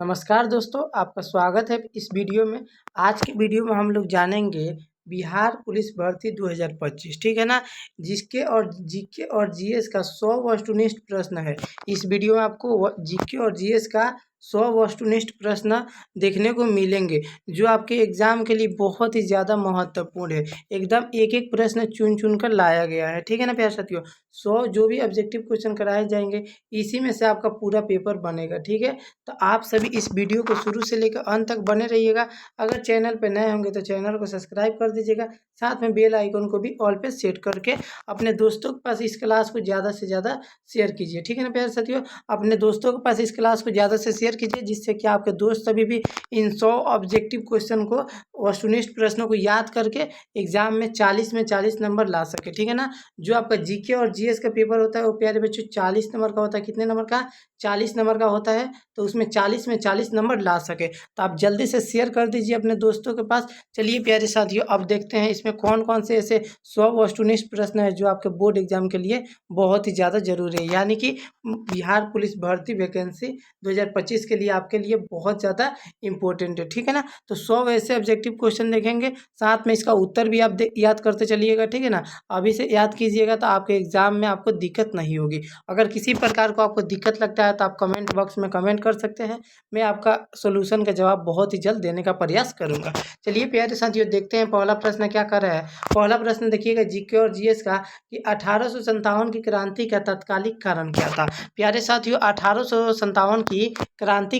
नमस्कार दोस्तों, आपका स्वागत है इस वीडियो में। आज की वीडियो में हम लोग जानेंगे बिहार पुलिस भर्ती 2025, ठीक है ना। जिसके और जीके और जीएस का 100 वस्तुनिष्ठ प्रश्न है। इस वीडियो में आपको जीके और जीएस का 100 वस्तुनिष्ठ प्रश्न देखने को मिलेंगे, जो आपके एग्जाम के लिए बहुत ही ज़्यादा महत्वपूर्ण है। एकदम एक एक प्रश्न चुन चुन कर लाया गया है, ठीक है ना प्यारे साथियों। 100 जो भी ऑब्जेक्टिव क्वेश्चन कराए जाएंगे, इसी में से आपका पूरा पेपर बनेगा, ठीक है। तो आप सभी इस वीडियो को शुरू से लेकर अंत तक बने रहिएगा। अगर चैनल पर नए होंगे तो चैनल को सब्सक्राइब कर दीजिएगा, साथ में बेल आइकन को भी ऑल पे सेट करके अपने दोस्तों के पास इस क्लास को ज़्यादा से ज़्यादा शेयर कीजिए, ठीक है ना प्यारे साथियों। अपने दोस्तों के पास इस क्लास को ज़्यादा से शेयर कीजिए, जिससे कि आपके दोस्त सभी भी इन 100 ऑब्जेक्टिव क्वेश्चन को, वस्तुनिष्ठ प्रश्नों को याद करके एग्जाम में 40 में 40 नंबर ला सके, ठीक है ना। जो आपका जीके और जीएस का पेपर होता है वो प्यारे बच्चों 40 नंबर का होता है। कितने नंबर का? 40 नंबर का होता है। तो उसमें 40 में 40 नंबर ला सके, तो आप जल्दी से शेयर कर दीजिए अपने दोस्तों के पास। चलिए प्यारे साथियों, अब देखते हैं इसमें कौन कौन से ऐसे 100 वस्तुनिष्ठ प्रश्न है जो आपके बोर्ड एग्जाम के लिए बहुत ही ज़्यादा जरूरी है, यानी कि बिहार पुलिस भर्ती वैकेंसी 2025 के लिए आपके लिए बहुत ज़्यादा इंपॉर्टेंट है, ठीक है ना। तो 100 ऐसे ऑब्जेक्टिव क्वेश्चन देखेंगे, साथ में इसका उत्तर भी आप याद करते चलिएगा, ठीक है ना। अभी से याद कीजिएगा तो आपके एग्जाम में आपको दिक्कत नहीं होगी। अगर किसी प्रकार को आपको दिक्कत लगता है तो आप कमेंट बॉक्स में कमेंट कर सकते हैं। मैं आपका सोल्यूशन का जवाब बहुत ही जल्द देने का प्रयास करूंगा। चलिए प्यारे साथियों, देखते हैं पहला प्रश्न क्या कर रहा है। पहला प्रश्न देखिएगा जीके और जीएस का, कि 1857 की क्रांति का तत्कालिक कारण क्या था। प्यारे साथियों, 1857 की क्रांति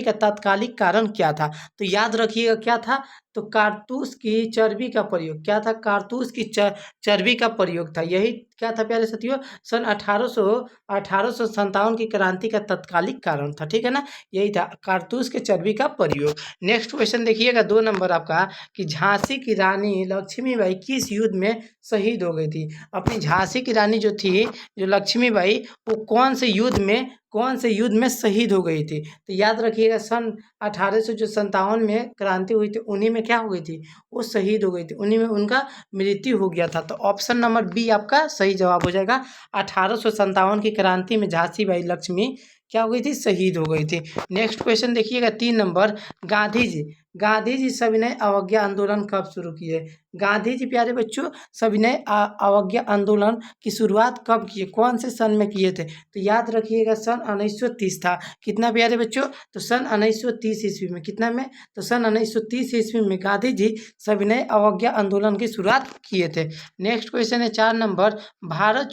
का तात्कालिक कारण क्या था, तो याद रखिएगा क्या था। तो कारतूस की चर्बी का प्रयोग। क्या था? कारतूस की चर्बी का प्रयोग था। यही क्या था प्यारे साथियों? सन 1857 की क्रांति का तत्कालिक कारण था, ठीक है ना। यही था, कारतूस के चर्बी का प्रयोग। नेक्स्ट क्वेश्चन देखिएगा 2 नंबर आपका, कि झांसी की रानी लक्ष्मीबाई किस युद्ध में शहीद हो गई थी। अपनी झांसी की रानी जो थी, जो लक्ष्मीबाई, वो कौन से युद्ध में शहीद हो गई थी। तो याद रखिएगा, सन 1857 में क्रांति हुई थी, उन्हीं में क्या हो गई थी, वो शहीद हो गई थी, उन्हीं में उनका मृत्यु हो गया था। तो ऑप्शन नंबर बी आपका सही जवाब हो जाएगा। 1857 की क्रांति में झांसी बाई लक्ष्मी क्या हो गई थी, शहीद हो गई थी। नेक्स्ट क्वेश्चन देखिएगा 3 नंबर, गांधी जी सविनय अवज्ञा आंदोलन कब शुरू किए। गांधी जी प्यारे बच्चों सविनय अवज्ञा आंदोलन की शुरुआत कब किए, कौन से सन में किए थे। तो याद रखिएगा सन 1930 था। कितना प्यारे बच्चों? तो सन 1930 ईस्वी में। कितना में? तो सन 1930 ईस्वी में गांधी जी सविनय अवज्ञा आंदोलन की शुरुआत किए थे। नेक्स्ट क्वेश्चन है 4 नंबर, भारत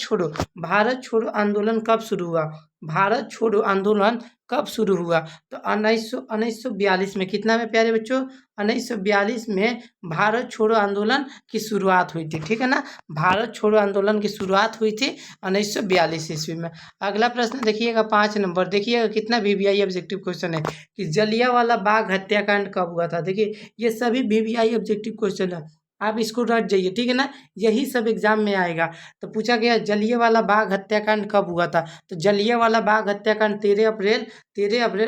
छोड़ो आंदोलन कब शुरू हुआ। भारत छोड़ो आंदोलन कब शुरू हुआ। तो 1942 में। कितना में प्यारे बच्चों? 1942 में भारत छोड़ो आंदोलन की शुरुआत हुई थी, ठीक है ना। भारत छोड़ो आंदोलन की शुरुआत हुई थी 1942 ईस्वी में। अगला प्रश्न देखिएगा 5 नंबर, देखिएगा कितना वीवीआई ऑब्जेक्टिव क्वेश्चन है, कि जलियांवाला बाग हत्याकांड कब हुआ था। देखिए ये सभी वीवीआई ऑब्जेक्टिव क्वेश्चन है, आप इसको रट जाइए, ठीक है ना। यही सब एग्जाम में आएगा। तो पूछा गया जलियांवाला बाग हत्याकांड कब हुआ था। तो जलियांवाला बाग हत्याकांड 13 अप्रैल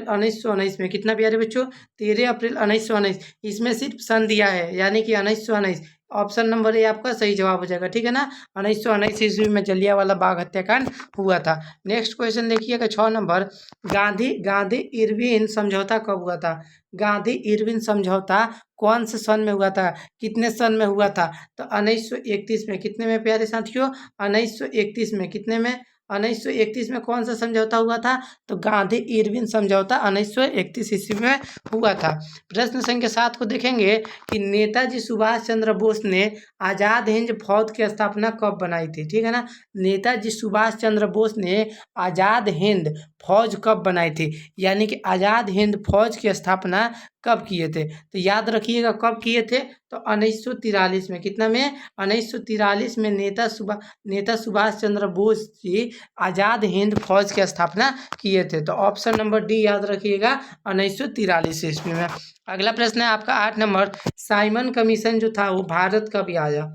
1919 में। कितना प्यारे बच्चों? 13 अप्रैल 1919। इसमें सिर्फ सन दिया है, यानी कि 1919। ऑप्शन नंबर ए आपका सही जवाब हो जाएगा, ठीक है ना। 1919 ईस्वी में जलियांवाला बाग हत्याकांड हुआ था। नेक्स्ट क्वेश्चन देखिएगा 6 नंबर, गांधी इरविन समझौता कब हुआ था। गांधी इरविन समझौता कौन से सन में हुआ था, कितने सन में हुआ था। तो 1931 में। कितने में प्यारे साथियों? 1931 में। कितने में? 1931 में कौन सा समझौता हुआ था। तो गांधी इरविन समझौता 1931 ईस्वी में हुआ था। प्रश्न संख्या 7 को देखेंगे, कि नेताजी सुभाष चंद्र बोस ने आज़ाद हिंद फौज की स्थापना कब बनाई थी, ठीक है ना। नेताजी सुभाष चंद्र बोस ने आज़ाद हिंद फौज कब बनाई थी, यानी कि आज़ाद हिंद फौज की स्थापना कब किए थे। तो याद रखिएगा कब किए थे। तो 1943 में। कितना में? 1943 में नेता सुभाष चंद्र बोस जी आज़ाद हिंद फौज की स्थापना किए थे। तो ऑप्शन नंबर डी याद रखिएगा, 1943 ईस्वी में। अगला प्रश्न है आपका 8 नंबर, साइमन कमीशन जो था वो भारत कब आया।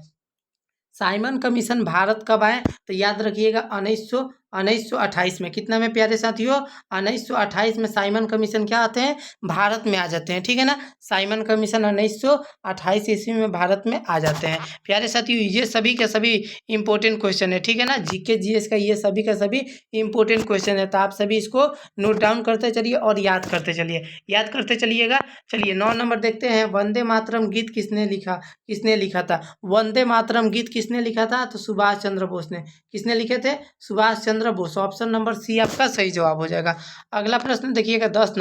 साइमन कमीशन भारत कब आए। तो याद रखिएगा 1928 में। कितना में प्यारे साथियों? 1928 में साइमन कमीशन क्या आते हैं? भारत में आ जाते हैं, ठीक है ना। साइमन कमीशन 1928 ईस्वी में भारत में आ जाते हैं। प्यारे साथियों ये सभी के सभी इंपॉर्टेंट क्वेश्चन है, ठीक है ना। जीके जीएस का ये सभी का सभी इंपॉर्टेंट क्वेश्चन है, तो आप सभी इसको नोट डाउन करते चलिए और याद करते चलिए, याद करते चलिएगा। चलिए 9 नंबर देखते हैं। वंदे मातरम गीत किसने लिखा था? वंदे मातरम गीत किसने लिखा था? तो सुभाष चंद्र बोस ने। किसने लिखे थे? Subhash Chandra Bose. Option number C आपका सही जवाब हो जाएगा। अगला प्रश्न देखिएगा 10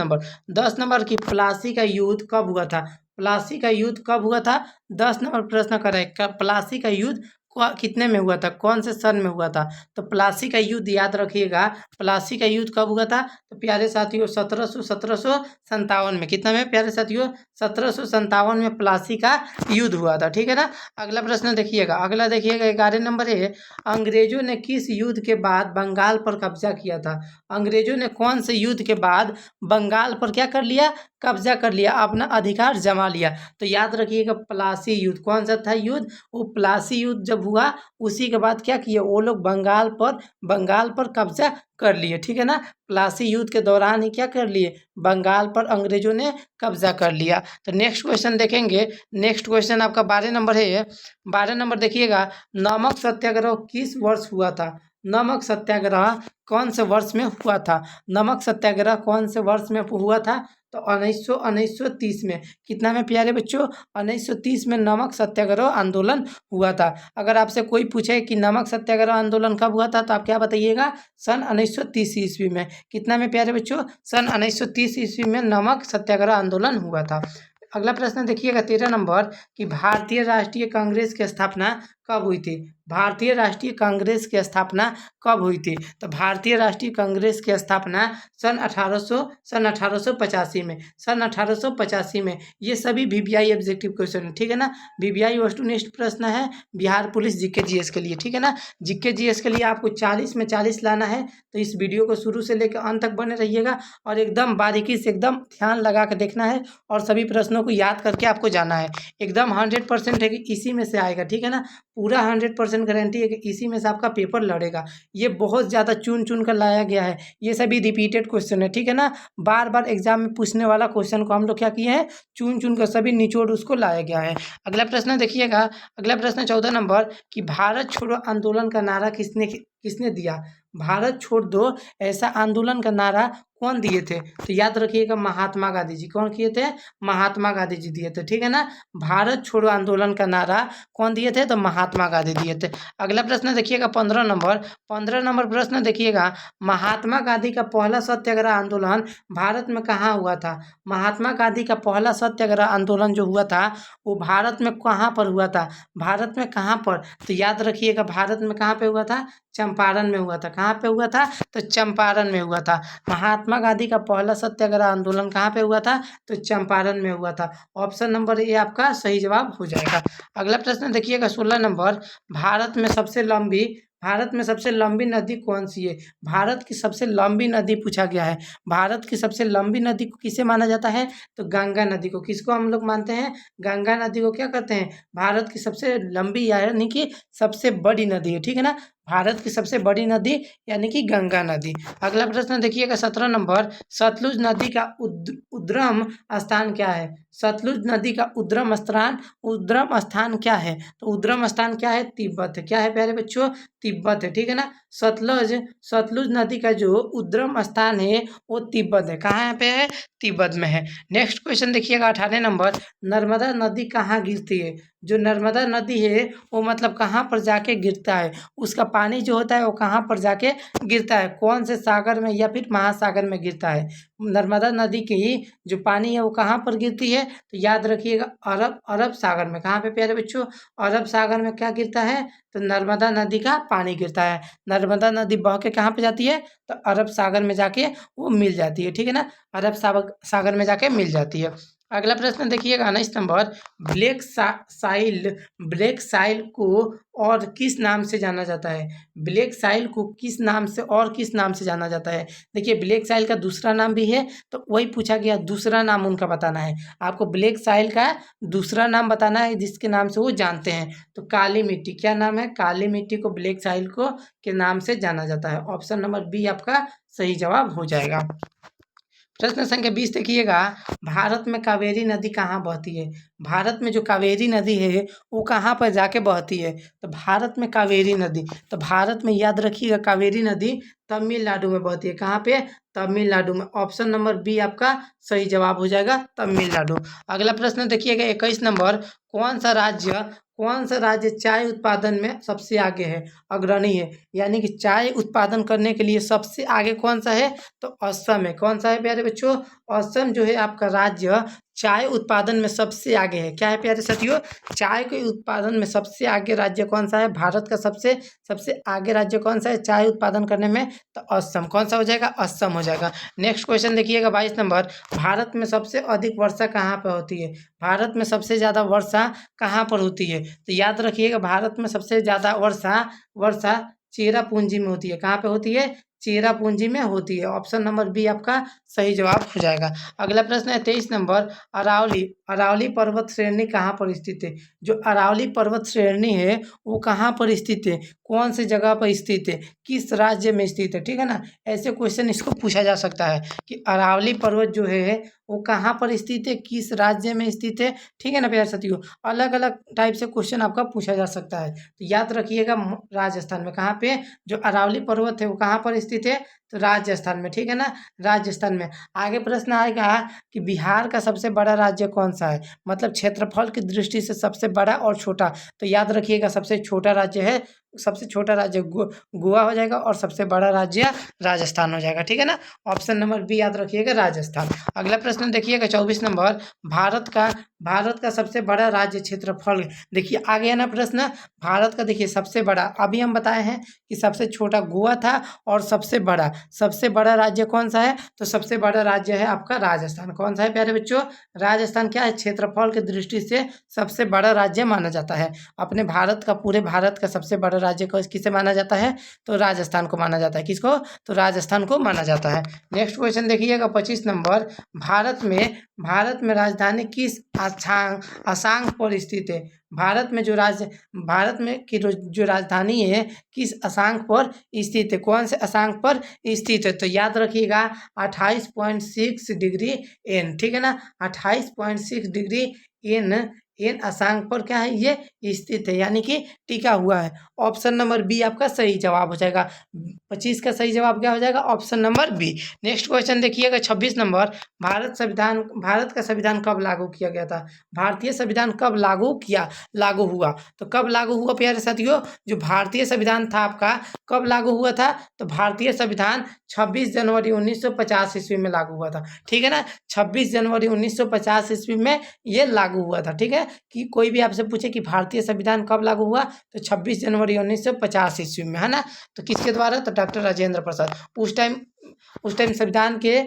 नंबर की प्लासी का युद्ध कब हुआ था? प्लासी का युद्ध कब हुआ था? 10 नंबर प्रश्न करें। प्लासी का युद्ध कितने में हुआ था? कौन से सन में हुआ था? तो प्लासी का युद्ध याद रखिएगा। प्लासी का युद्ध कब हुआ था? तो प्यारे साथियों 1757 में। कितना में प्यारे साथियों? 1757 में प्लासी का युद्ध हुआ था, ठीक है ना। अगला प्रश्न देखिएगा। अगला देखिएगा 11 नंबर है। अंग्रेजों ने किस युद्ध के बाद बंगाल पर कब्जा किया था? अंग्रेजों ने कौन से युद्ध के बाद बंगाल पर क्या कर लिया? कब्जा कर लिया, अपना अधिकार जमा लिया। तो याद रखिएगा प्लासी युद्ध। कौन सा था युद्ध? वो प्लासी युद्ध जब हुआ उसी के बाद क्या किया वो लोग? बंगाल पर कब्जा कर लिए, ठीक है ना। प्लासी युद्ध के दौरान ही क्या कर लिए? बंगाल पर अंग्रेजों ने कब्जा कर लिया। तो नेक्स्ट क्वेश्चन देखेंगे। नेक्स्ट क्वेश्चन आपका 12 नंबर है। 12 नंबर देखिएगा। नमक सत्याग्रह किस वर्ष हुआ था? नमक सत्याग्रह कौन से वर्ष में हुआ था? नमक सत्याग्रह कौन से वर्ष में हुआ था? तो 1930 में। कितना में प्यारे बच्चों? 1930 में नमक सत्याग्रह आंदोलन हुआ था। अगर आपसे कोई पूछे कि नमक सत्याग्रह आंदोलन कब हुआ था तो आप क्या बताइएगा? सन 1930 ईस्वी में। कितना में प्यारे बच्चों? सन 1930 ईस्वी में नमक सत्याग्रह आंदोलन हुआ था। अगला प्रश्न देखिएगा 13 नंबर कि भारतीय राष्ट्रीय कांग्रेस की स्थापना कब हुई थी? भारतीय राष्ट्रीय कांग्रेस की स्थापना कब हुई थी? तो भारतीय राष्ट्रीय कांग्रेस की स्थापना सन 1885 में। सन 1885 में। ये सभी वीवीआई ऑब्जेक्टिव क्वेश्चन है, ठीक है ना। वीवीआई वस्तुनिष्ठ प्रश्न है बिहार पुलिस जीके जीएस के लिए, ठीक है ना। जीके जीएस के लिए आपको 40 में 40 लाना है, तो इस वीडियो को शुरू से लेकर अंत तक बने रहिएगा और एकदम बारीकी से एकदम ध्यान लगा कर देखना है और सभी प्रश्नों को याद करके आपको जाना है। एकदम 100% है कि इसी में से आएगा, ठीक है ना। पूरा 100% गारंटी है कि इसी में से आपका पेपर लड़ेगा। ये बहुत ज़्यादा चुन चुन कर लाया गया है, ये सभी रिपीटेड क्वेश्चन है, ठीक है ना। बार बार एग्जाम में पूछने वाला क्वेश्चन को हम लोग क्या किए हैं? चुन चुन कर सभी निचोड़ उसको लाया गया है। अगला प्रश्न देखिएगा। अगला प्रश्न 14 नंबर कि भारत छोड़ो आंदोलन का नारा किसने दिया? भारत छोड़ दो ऐसा आंदोलन का नारा कौन दिए थे? तो याद रखिएगा महात्मा गांधी जी। कौन किए थे? महात्मा गांधी जी दिए थे, ठीक है ना। भारत छोड़ो आंदोलन का नारा कौन दिए थे? तो महात्मा गांधी दिए थे। अगला प्रश्न देखिएगा 15 नंबर प्रश्न देखिएगा। महात्मा गांधी का पहला सत्याग्रह आंदोलन भारत में कहाँ हुआ था? महात्मा गांधी का पहला सत्याग्रह आंदोलन जो हुआ था वो भारत में कहाँ पर हुआ था? भारत में कहाँ पर? तो याद रखिएगा भारत में कहाँ पे हुआ था? चंपारण में हुआ था। कहाँ पे हुआ था? तो चंपारण में हुआ था। महात्मा गांधी का पहला सत्याग्रह आंदोलन कहाँ पे हुआ था? तो चंपारण में हुआ था। ऑप्शन नंबर ए आपका सही जवाब हो जाएगा। अगला प्रश्न देखिएगा 16 नंबर। भारत में सबसे लंबी नदी कौन सी है? भारत की सबसे लंबी नदी पूछा गया है। भारत की सबसे लंबी नदी को किसे माना जाता है? तो गंगा नदी को। किसको हम लोग मानते हैं? गंगा नदी को क्या कहते हैं? भारत की सबसे लंबी यानी कि सबसे बड़ी नदी है, ठीक है ना। भारत की सबसे बड़ी नदी यानी कि गंगा नदी। अगला प्रश्न देखिएगा 17 नंबर। सतलुज नदी का उद्गम स्थान क्या है? सतलुज नदी का उद्गम स्थान क्या है? तो उद्गम स्थान क्या है? तिब्बत है। क्या है प्यारे बच्चों? तिब्बत है, ठीक है ना। सतलुज नदी का जो उद्गम स्थान है वो तिब्बत है। कहाँ पे है? तिब्बत में है। नेक्स्ट क्वेश्चन देखिएगा 18 नंबर। नर्मदा नदी कहाँ गिरती है? जो नर्मदा नदी है वो मतलब कहाँ पर जाके गिरता है? उसका पानी जो होता है वो कहाँ पर जाके गिरता है? कौन से सागर में या फिर महासागर में गिरता है? नर्मदा नदी की जो पानी है वो कहाँ पर गिरती है? तो याद रखिएगा अरब सागर में। कहाँ पे प्यारे बच्चों? अरब सागर में क्या गिरता है? तो नर्मदा नदी का पानी गिरता है। नर्मदा नदी बह के कहाँ पे जाती है? तो अरब सागर में जाके वो मिल जाती है, ठीक है ना। अरब सागर में जाके मिल जाती है। अगला प्रश्न देखिएगा 19 नंबर, ब्लैक साइल को और किस नाम से जाना जाता है? ब्लैक साइल को किस नाम से और किस नाम से जाना जाता है? देखिए ब्लैक साइल का दूसरा नाम भी है, तो वही पूछा गया, दूसरा नाम उनका बताना है आपको। ब्लैक साइल का दूसरा नाम बताना है जिसके नाम से वो जानते हैं। तो काली मिट्टी, क्या नाम है? काली मिट्टी को ब्लैक साइल को के नाम से जाना जाता है। ऑप्शन नंबर बी आपका सही जवाब हो जाएगा। प्रश्न संख्या 20 देखिएगा, भारत में कावेरी नदी कहाँ बहती है? भारत में जो कावेरी नदी है वो कहाँ पर जाके बहती है? तो भारत में कावेरी नदी, तो भारत में याद रखिएगा कावेरी नदी तमिलनाडु में बहती है। कहाँ पे? तमिलनाडु में। ऑप्शन नंबर बी आपका सही जवाब हो जाएगा, तमिलनाडु। अगला प्रश्न देखिएगा 21 नंबर, कौन सा राज्य चाय उत्पादन में सबसे आगे है, अग्रणी है? यानी कि चाय उत्पादन करने के लिए सबसे आगे कौन सा है? तो असम है। कौन सा है प्यारे बच्चों? असम जो है आपका राज्य चाय उत्पादन में सबसे आगे है। क्या है प्यारे साथियों? चाय के उत्पादन में सबसे आगे राज्य कौन सा है? भारत का सबसे सबसे आगे राज्य कौन सा है चाय उत्पादन करने में? तो असम। कौन सा हो जाएगा? असम हो जाएगा। नेक्स्ट क्वेश्चन देखिएगा 22 नंबर, भारत में सबसे अधिक वर्षा कहाँ पर होती है? भारत में सबसे ज़्यादा वर्षा कहाँ पर होती है? तो याद रखिएगा भारत में सबसे ज़्यादा वर्षा वर्षा चेरापूंजी में होती है। कहाँ पे होती है? चेरापूंजी में होती है। ऑप्शन नंबर बी आपका सही जवाब हो जाएगा। अगला प्रश्न है 23 नंबर, अरावली अरावली पर्वत श्रेणी कहाँ पर स्थित है? जो अरावली पर्वत श्रेणी है वो कहाँ पर स्थित है? कौन सी जगह पर स्थित है? किस राज्य में स्थित है? ठीक है ना, ऐसे क्वेश्चन इसको पूछा जा सकता है कि अरावली पर्वत जो है वो कहाँ पर स्थित है, किस राज्य में स्थित है। ठीक है ना प्यारे साथियों, अलग अलग टाइप से क्वेश्चन आपका पूछा जा सकता है। तो याद रखिएगा राजस्थान में। कहाँ पे? जो अरावली पर्वत है वो कहाँ पर स्थित है? तो राजस्थान में। ठीक है ना, राजस्थान में। आगे प्रश्न आएगा कि बिहार का सबसे बड़ा राज्य कौन सा है, मतलब क्षेत्रफल की दृष्टि से सबसे बड़ा और छोटा। तो याद रखिएगा सबसे छोटा राज्य है, सबसे छोटा राज्य गोवा हो जाएगा और सबसे बड़ा राज्य राजस्थान हो जाएगा। ठीक है ना, ऑप्शन नंबर बी याद रखिएगा, राजस्थान। अगला प्रश्न देखिएगा 24 नंबर, भारत का सबसे बड़ा राज्य क्षेत्रफल। देखिए आ गया ना प्रश्न, भारत का देखिए सबसे बड़ा, अभी हम बताए हैं कि सबसे छोटा गोवा था और सबसे बड़ा राज्य कौन सा है? तो सबसे बड़ा राज्य है आपका राजस्थान। कौन सा है प्यारे बच्चों? राजस्थान। क्या है? क्षेत्रफल की दृष्टि से सबसे बड़ा राज्य माना जाता है। अपने भारत का, पूरे भारत का सबसे बड़ा राज्य को किसे माना जाता है? तो राजस्थान को माना जाता है। किसको? तो राजस्थान को माना जाता है। नेक्स्ट क्वेश्चन देखिएगा 25 नंबर, भारत में राजधानी किस अक्षांश पर स्थित है? भारत में की जो राजधानी है किस अक्षांश पर स्थित है? कौन से अक्षांश पर स्थित है? तो याद रखिएगा 28.6 डिग्री एन। ठीक है ना, 28.6 डिग्री एन अक्षांश पर क्या है? ये स्थित है, यानी कि टिका हुआ है। ऑप्शन नंबर बी आपका सही जवाब हो जाएगा। 25 का सही जवाब क्या हो जाएगा? Option number B. Next question देखिएगा 26 नंबर, भारत का संविधान कब लागू किया गया था? भारतीय संविधान कब लागू हुआ? तो कब लागू हुआ प्यारे साथियों? जो भारतीय संविधान था आपका कब लागू हुआ था? तो भारतीय संविधान 26 जनवरी 1950 ईस्वी में लागू हुआ था। ठीक है ना, 26 जनवरी 1950 ईस्वी में ये लागू हुआ था। ठीक है, कि कोई भी आपसे पूछे कि भारतीय संविधान कब लागू हुआ, तो 26 जनवरी 1950 ईस्वी में, है ना। तो किसके द्वारा? तो डॉक्टर राजेंद्र प्रसाद। उस टाइम संविधान के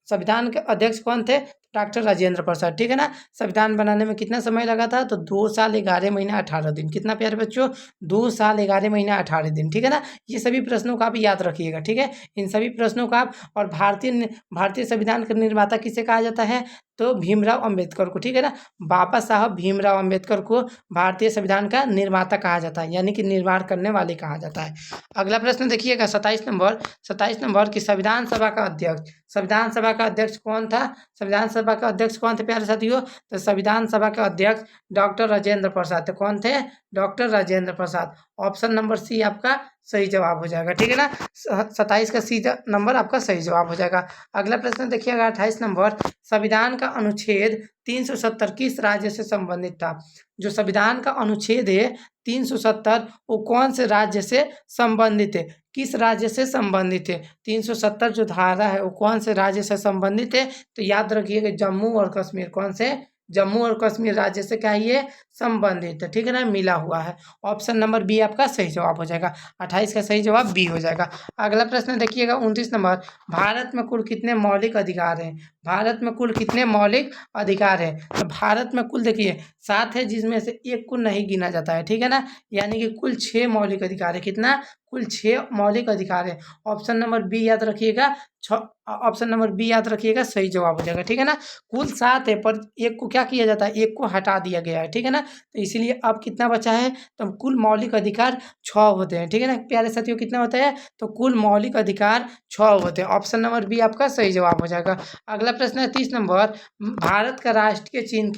अध्यक्ष कौन थे? डॉक्टर राजेंद्र प्रसाद। ठीक है ना, संविधान बनाने में कितना समय लगा था? तो 2 साल 11 महीने 18 दिन। कितना प्यारे बच्चों? 2 साल 11 महीने 18 दिन। ठीक है ना, ये सभी प्रश्नों का आप याद रखिएगा। ठीक है, इन सभी प्रश्नों का आप, और भारतीय संविधान का निर्माता किसे कहा जाता है? तो भीमराव अंबेडकर को। ठीक है ना, बाबा साहब भीमराव अंबेडकर को भारतीय संविधान का निर्माता कहा जाता है, यानी कि निर्माण करने वाले कहा जाता है। अगला प्रश्न देखिएगा 27 नंबर की संविधान सभा का अध्यक्ष कौन था? संविधान सभा का अध्यक्ष कौन थे प्यारे साथियों? तो संविधान सभा का अध्यक्ष डॉक्टर राजेंद्र प्रसाद थे। कौन थे? Doctor Rajendra Prasad. Option number C आपका सही जवाब हो जाएगा। ठीक है ना, 27 का सी नंबर आपका सही जवाब हो जाएगा। अगला प्रश्न देखिएगा 28 नंबर, संविधान का अनुच्छेद 370 किस राज्य से संबंधित था? जो संविधान का अनुच्छेद है 370 वो कौन से राज्य से संबंधित है? किस राज्य से संबंधित है? 370 जो धारा है वो कौन से राज्य से संबंधित है? तो याद रखिएगा जम्मू और कश्मीर। कौन से? जम्मू और कश्मीर राज्य से क्या है ये संबंधित है, ठीक है ना, मिला हुआ है। ऑप्शन नंबर बी आपका सही जवाब हो जाएगा। 28 का सही जवाब बी हो जाएगा। अगला प्रश्न देखिएगा 29 नंबर, भारत में कुल कितने मौलिक अधिकार हैं? भारत में कुल कितने मौलिक अधिकार है? तो भारत में कुल देखिए 7 है, जिसमें से एक को नहीं गिना जाता है, ठीक है ना, यानी कि कुल 6 मौलिक अधिकार है। कितना? कुल 6 मौलिक अधिकार है। ऑप्शन नंबर बी याद रखिएगा, ऑप्शन नंबर बी याद रखिएगा, सही जवाब हो जाएगा, ठीक है ना। कुल 7 है पर एक को क्या किया जाता है, एक को हटा दिया गया है, ठीक है ना। तो इसीलिए अब कितना बचा है, तो कुल मौलिक अधिकार 6 होते हैं, ठीक है ना प्यारे साथियों, कितना होता है, तो कुल मौलिक अधिकार 6 होते हैं। ऑप्शन नंबर बी आपका सही जवाब हो जाएगा। अगला प्रश्न है 30 नंबर, भारत का राष्ट्रीय चिन्ह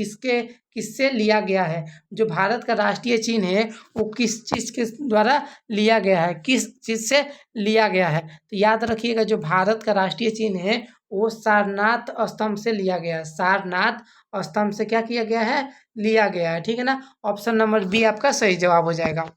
किससे लिया गया है? जो भारत का राष्ट्रीय चिन्ह है वो किस चीज़ के द्वारा लिया गया है, किस चीज़ से लिया गया है? तो याद रखिएगा, जो भारत का राष्ट्रीय चिन्ह है वो सारनाथ स्तंभ से लिया गया है। सारनाथ स्तंभ से क्या किया गया है, लिया गया है, ठीक है ना। ऑप्शन नंबर बी आपका सही जवाब हो जाएगा।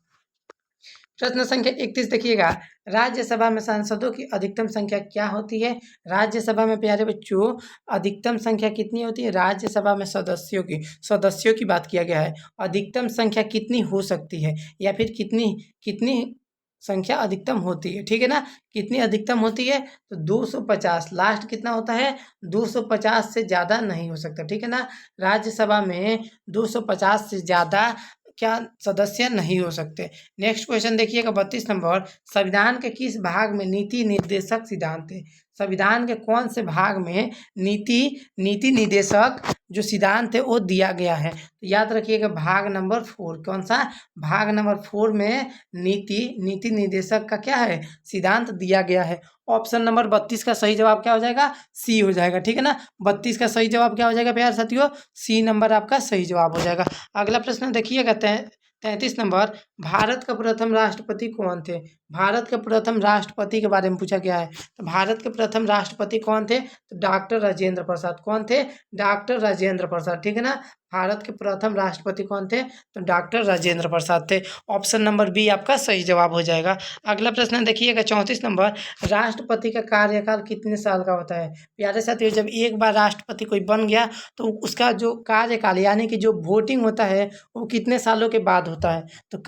प्रश्न संख्या 31 देखिएगा, राज्यसभा में सांसदों की अधिकतम संख्या क्या होती है? राज्यसभा में प्यारे बच्चों अधिकतम संख्या कितनी होती है? राज्यसभा में सदस्यों की बात किया गया है। अधिकतम संख्या कितनी हो सकती है, या फिर कितनी कितनी संख्या अधिकतम होती है, ठीक है ना। कितनी अधिकतम होती है, तो 250, लास्ट कितना होता है, 250 से ज़्यादा नहीं हो सकता, ठीक है ना। राज्यसभा में 250 से ज़्यादा क्या सदस्य नहीं हो सकते। नेक्स्ट क्वेश्चन देखिएगा 32 नंबर, संविधान के किस भाग में नीति निर्देशक सिद्धांत है? संविधान के कौन से भाग में नीति निर्देशक जो सिद्धांत है वो दिया गया है? तो याद रखिएगा भाग नंबर 4, कौन सा? भाग नंबर 4 में नीति निर्देशक का क्या है, सिद्धांत दिया गया है। ऑप्शन नंबर 32 का सही जवाब क्या हो जाएगा, सी हो जाएगा, ठीक है ना। 32 का सही जवाब क्या हो जाएगा प्यारे साथियों, सी नंबर आपका सही जवाब हो जाएगा। अगला प्रश्न देखिएगा 33 नंबर, भारत का प्रथम राष्ट्रपति कौन थे? भारत के प्रथम राष्ट्रपति के बारे में पूछा गया है। तो भारत के प्रथम राष्ट्रपति कौन थे? तो डॉक्टर राजेंद्र प्रसाद। कौन थे? डॉक्टर राजेंद्र प्रसाद, ठीक है ना। भारत के प्रथम राष्ट्रपति कौन थे? तो डॉक्टर राजेंद्र प्रसाद थे। ऑप्शन नंबर बी आपका सही जवाब हो जाएगा। अगला प्रश्न देखिएगा 34 नंबर, राष्ट्रपति का कार्यकाल कितने साल का होता है? प्यारे साथियों, जब एक बार राष्ट्रपति कोई बन गया तो उसका जो कार्यकाल यानी कि जो वोटिंग होता है वो कितने सालों के बाद होता है? तो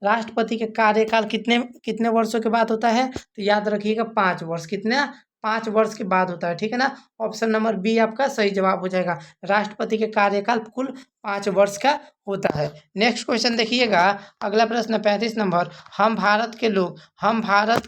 राष्ट्रपति के कार्यकाल कितने कितने वर्षों के बाद होता है? तो याद रखिएगा 5 वर्ष। कितना? 5 वर्ष के बाद होता है, ठीक है ना। ऑप्शन नंबर बी आपका सही जवाब हो जाएगा। राष्ट्रपति के कार्यकाल कुल 5 वर्ष का होता है। नेक्स्ट क्वेश्चन देखिएगा, अगला प्रश्न 35 नंबर, हम भारत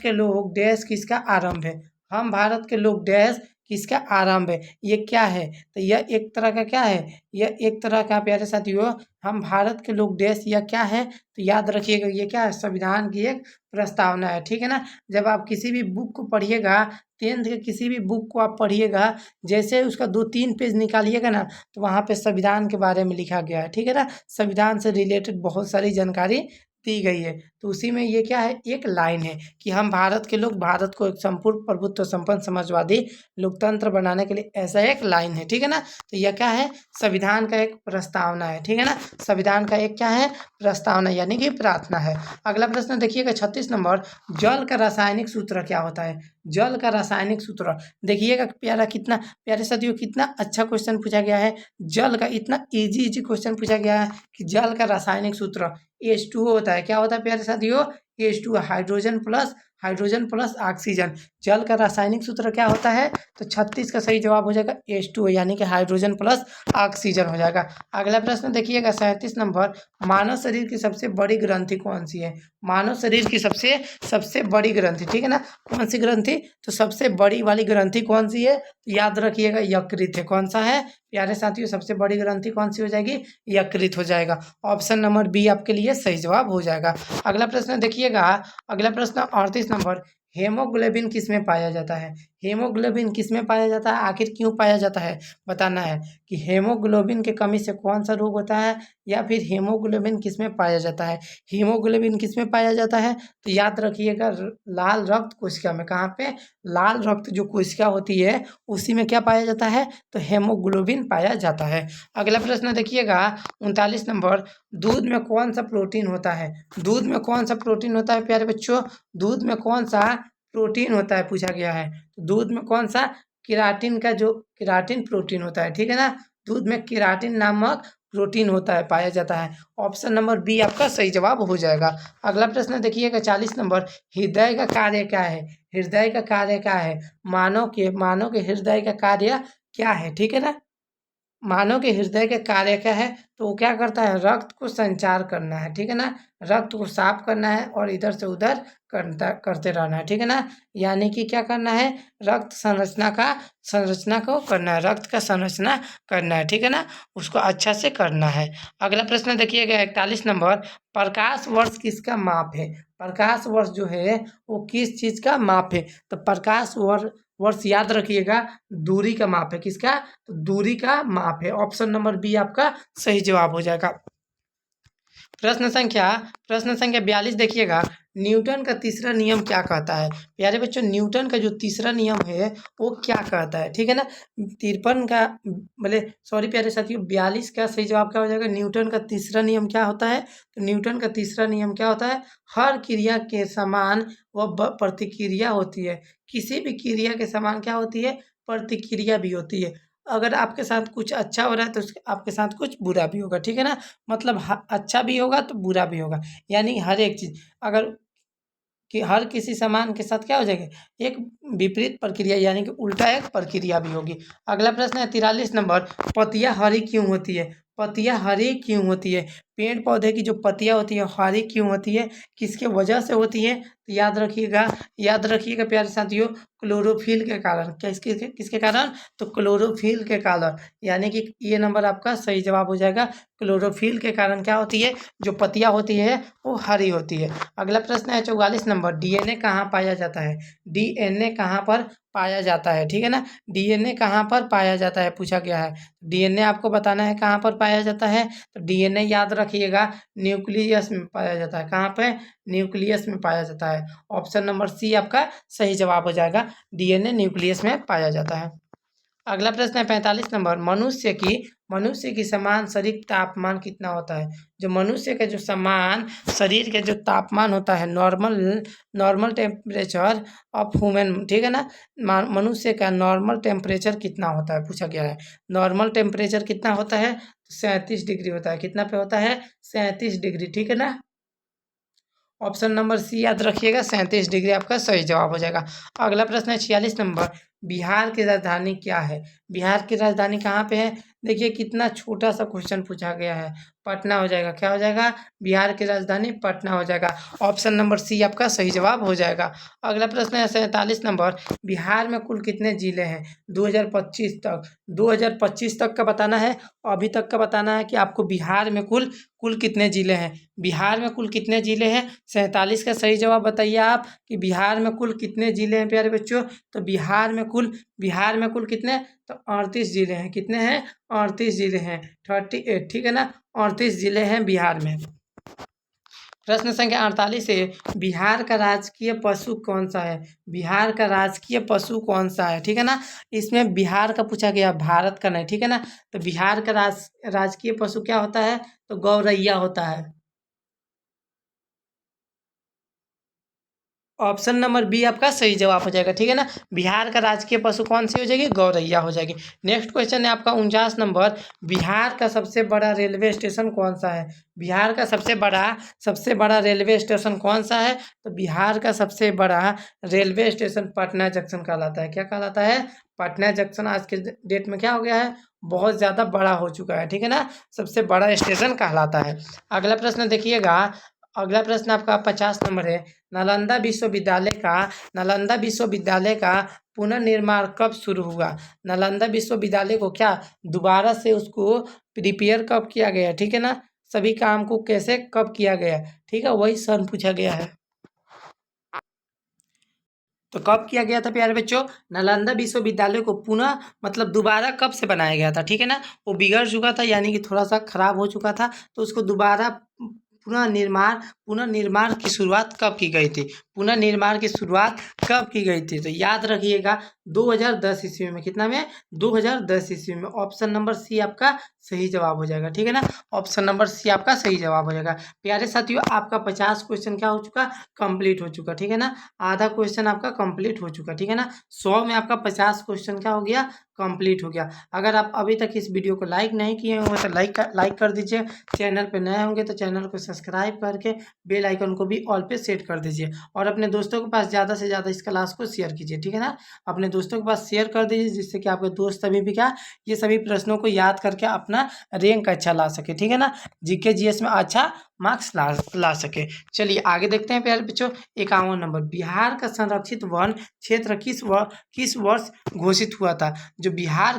के लोग देश किसका आरंभ है? हम भारत के लोग देश किसका आरंभ है? ये क्या है? तो यह एक तरह का क्या है, यह एक तरह का प्यारे साथियों हम भारत के लोग देश यह क्या है, तो याद रखिएगा ये क्या है, संविधान की एक प्रस्तावना है, ठीक है ना। जब आप किसी भी बुक को पढ़िएगा, 10th के किसी भी बुक को आप पढ़िएगा, जैसे उसका 2-3 पेज निकालिएगा ना, तो वहाँ पे संविधान के बारे में लिखा गया है, ठीक है ना। संविधान से रिलेटेड बहुत सारी जानकारी दी गई है। तो उसी में ये क्या है, एक लाइन है कि हम भारत के लोग भारत को एक संपूर्ण प्रभुत्व संपन्न समाजवादी लोकतंत्र बनाने के लिए, ऐसा एक लाइन है, ठीक है ना। तो यह क्या है, संविधान का एक प्रस्तावना है, ठीक है ना। संविधान का एक क्या है, प्रस्तावना यानी कि प्रार्थना है। अगला प्रश्न देखिएगा 36 नंबर, जल का रासायनिक सूत्र क्या होता है? जल का रासायनिक सूत्र देखिएगा कितना प्यारे साथियों, कितना अच्छा क्वेश्चन पूछा गया है। जल का इतना इजी क्वेश्चन पूछा गया है कि जल का रासायनिक सूत्र H2O होता है। क्या होता है प्यारे साथियों, H2O, हाइड्रोजन प्लस ऑक्सीजन। जल का रासायनिक सूत्र क्या होता है? तो 36 का सही जवाब हो जाएगा H2O यानी कि हाइड्रोजन प्लस ऑक्सीजन हो जाएगा। अगला प्रश्न देखिएगा 37 नंबर, मानव शरीर की सबसे बड़ी ग्रंथि कौन सी है? मानव शरीर की सबसे बड़ी ग्रंथि, ठीक है ना। कौन सी ग्रंथि? तो सबसे बड़ी वाली ग्रंथि कौन सी है? तो याद रखिएगा यकृत है। कौन सा है प्यारे साथियों, सबसे बड़ी ग्रंथि कौन सी हो जाएगी? यकृत हो जाएगा। ऑप्शन नंबर बी आपके लिए सही जवाब हो जाएगा। अगला प्रश्न देखिएगा, अगला प्रश्न 38 नंबर, हेमोग्लोबिन किस में पाया जाता है? हेमोग्लोबिन किस में पाया जाता है, आखिर क्यों पाया जाता है, बताना है कि हेमोग्लोबिन की कमी से कौन सा रोग होता है, या फिर हेमोग्लोबिन किस में पाया जाता है। हेमोग्लोबिन किस में पाया जाता है? तो याद रखिएगा लाल रक्त कोशिका में। कहाँ पे? लाल रक्त जो कोशिका होती है उसी में क्या पाया जाता है? तो हेमोग्लोबिन पाया जाता है। अगला प्रश्न देखिएगा 39 नंबर, दूध में कौन सा प्रोटीन होता है? दूध में कौन सा प्रोटीन होता है प्यारे बच्चों? दूध में कौन सा प्रोटीन होता है पूछा गया है। तो दूध में कौन सा, केराटिन का जो केराटिन प्रोटीन होता है, ठीक है ना। दूध में केराटिन नामक प्रोटीन होता है, पाया जाता है। ऑप्शन नंबर बी आपका सही जवाब हो जाएगा। अगला प्रश्न देखिएगा 40 नंबर, हृदय का कार्य क्या है? हृदय का कार्य क्या है? मानव के हृदय का कार्य क्या है? ठीक है ना। मानव के हृदय के कार्य क्या है? तो वो क्या करता है? रक्त को संचार करना है, ठीक है ना। रक्त को साफ करना है और इधर से उधर करते रहना है, ठीक है ना। यानी कि क्या करना है? संरचना को करना है, रक्त का संरचना करना है, ठीक है ना। उसको अच्छा से करना है। अगला प्रश्न देखिएगा 41 नंबर, प्रकाश वर्ष किसका माप है? प्रकाश वर्ष जो है वो किस चीज का माप है? तो प्रकाश वर्ष याद रखिएगा, दूरी का माप है। किसका? तो दूरी का माप है। ऑप्शन नंबर बी आपका सही जवाब हो जाएगा। प्रश्न संख्या 42 देखिएगा, न्यूटन का तीसरा नियम क्या कहता है? प्यारे बच्चों, न्यूटन का जो तीसरा नियम है वो क्या कहता है? ठीक है ना। 53 का बोले सॉरी प्यारे साथियों, 42 का सही जवाब क्या हो जाएगा? न्यूटन का तीसरा नियम क्या होता है? तो न्यूटन का तीसरा नियम क्या होता है? हर क्रिया के समान वह प्रतिक्रिया होती है। किसी भी क्रिया के समान क्या होती है? प्रतिक्रिया भी होती है। अगर आपके साथ कुछ अच्छा हो रहा है तो आपके साथ कुछ बुरा भी होगा, ठीक है ना। मतलब अच्छा भी होगा तो बुरा भी होगा। यानी हर एक चीज अगर कि हर किसी सामान के साथ क्या हो जाएगा? एक विपरीत प्रक्रिया यानी कि उल्टा एक प्रक्रिया भी होगी। अगला प्रश्न है 43 नंबर, पत्तियां हरी क्यों होती है? पत्तियां हरी क्यों होती है? पेड़ पौधे की जो पत्तियां होती है हरी क्यों होती है? किसके वजह से होती है? तो याद रखिएगा प्यारे साथियों, क्लोरोफिल के कारण। किसके किसके कारण? तो क्लोरोफिल के कारण। यानी कि ये नंबर आपका सही जवाब हो जाएगा। क्लोरोफिल के कारण क्या होती है? जो पत्तियां होती है वो हरी होती है। अगला प्रश्न है 44 नंबर, डीएनए कहाँ पाया जाता है? डीएनए कहाँ पर पाया जाता है? ठीक है ना। डीएनए कहाँ पर पाया जाता है पूछा गया है। डीएनए आपको बताना है कहाँ पर पाया जाता है। तो डीएनए याद रखिएगा, न्यूक्लियस में पाया जाता है। कहाँ पे? न्यूक्लियस में पाया जाता है। ऑप्शन नंबर सी आपका सही जवाब हो जाएगा, डीएनए न्यूक्लियस में पाया जाता है। अगला प्रश्न है 45 नंबर, मनुष्य की समान शरीर तापमान कितना होता है? जो मनुष्य के जो समान शरीर के जो तापमान होता है, normal normal temperature of human, ठीक है ना। मनुष्य का नॉर्मल टेम्परेचर कितना होता है पूछा गया है। नॉर्मल टेम्परेचर कितना होता है? 37 डिग्री होता है। कितना पे होता है? 37 डिग्री, ठीक है ना। ऑप्शन नंबर सी याद रखिएगा, 37 डिग्री आपका सही जवाब हो जाएगा। अगला प्रश्न है 46 नंबर, बिहार की राजधानी क्या है? बिहार की राजधानी कहाँ पे है? देखिए कितना छोटा सा क्वेश्चन पूछा गया है। पटना हो जाएगा। क्या हो जाएगा? बिहार की राजधानी पटना हो जाएगा। ऑप्शन नंबर सी आपका सही जवाब हो जाएगा। अगला प्रश्न है 47 नंबर, बिहार में कुल कितने जिले हैं 2025 तक? 2025 तक का बताना है, अभी तक का बताना है कि आपको बिहार में कुल कुल कितने जिले हैं। बिहार में कुल कितने जिले हैं? 47 का सही जवाब बताइए आप कि बिहार में कुल कितने जिले हैं प्यारे बच्चों। तो बिहार में कुल कितने? तो 38 जिले हैं। कितने हैं? 38 जिले हैं, 38, ठीक है ना। 38 जिले हैं बिहार में। प्रश्न संख्या 48 है, बिहार का राजकीय पशु कौन सा है? बिहार का राजकीय पशु कौन सा है? ठीक है ना। इसमें बिहार का पूछा गया, भारत का नहीं, ठीक है ना। तो बिहार का राजकीय पशु क्या होता है? तो गौरैया होता है। ऑप्शन नंबर बी आपका सही जवाब हो जाएगा, ठीक है ना। बिहार का राजकीय पशु कौन सी हो जाएगी? गौरैया हो जाएगी। नेक्स्ट क्वेश्चन है आपका 49 नंबर, बिहार का सबसे बड़ा रेलवे स्टेशन कौन सा है? बिहार का सबसे बड़ा रेलवे स्टेशन कौन सा है? तो बिहार का सबसे बड़ा रेलवे स्टेशन पटना जंक्शन कहलाता है। क्या कहलाता है? पटना जंक्शन आज के डेट में क्या हो गया है? बहुत ज़्यादा बड़ा हो चुका है, ठीक है ना। सबसे बड़ा स्टेशन कहलाता है। अगला प्रश्न देखिएगा, अगला प्रश्न आपका 50 नंबर है, नालंदा विश्वविद्यालय का पुनर्निर्माण कब शुरू हुआ? नालंदा विश्वविद्यालय को क्या दोबारा से उसको रिपेयर कब किया गया? ठीक है ना। सभी काम को कैसे कब किया गया? ठीक है, वही सन पूछा गया है। तो कब किया गया था प्यारे बच्चों? नालंदा विश्वविद्यालय को पुनः मतलब दोबारा कब से बनाया गया था? ठीक है ना। वो बिगड़ चुका था यानी कि थोड़ा सा खराब हो चुका था, तो उसको दोबारा पुनर्निर्माण की शुरुआत कब की गई थी? पुनर्निर्माण की शुरुआत कब की गई थी? तो याद रखिएगा 2010 ईस्वी में। कितना में? 2010 ईस्वी में। ऑप्शन नंबर सी आपका सही जवाब हो जाएगा। ठीक है ना, ऑप्शन नंबर सी आपका सही जवाब हो जाएगा। प्यारे साथियों, आपका 50 क्वेश्चन क्या हो चुका? कंप्लीट हो चुका। ठीक है ना, आधा क्वेश्चन आपका कंप्लीट हो चुका। ठीक है ना, 100 में आपका 50 क्वेश्चन क्या हो गया? कंप्लीट हो गया। अगर आप अभी तक इस वीडियो को लाइक नहीं किए होंगे तो लाइक कर दीजिए। चैनल पे नए होंगे तो चैनल को सब्सक्राइब करके बेल आइकन को भी ऑल पे सेट कर दीजिए और अपने दोस्तों के पास ज़्यादा से ज़्यादा इस क्लास को शेयर कीजिए। ठीक है ना, अपने दोस्तों के पास शेयर कर दीजिए जिससे कि आपके दोस्त सभी भी क्या ये सभी प्रश्नों को याद करके अपना रैंक अच्छा ला सके। ठीक है ना, जीके जीएस में अच्छा मार्क्स ला सके। चलिए आगे देखते हैं प्यारे बच्चों। 51 नंबर, बिहार का संरक्षित वन क्षेत्र किस वर्ष घोषित हुआ था? जो बिहार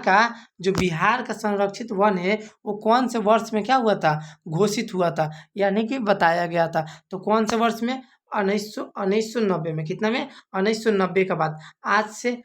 का संरक्षित वन है वो कौन से वर्ष में क्या हुआ था? घोषित हुआ था, यानी कि बताया गया था। तो कौन से वर्ष में? 1990 में। कितना में? 1990 का बात। आज से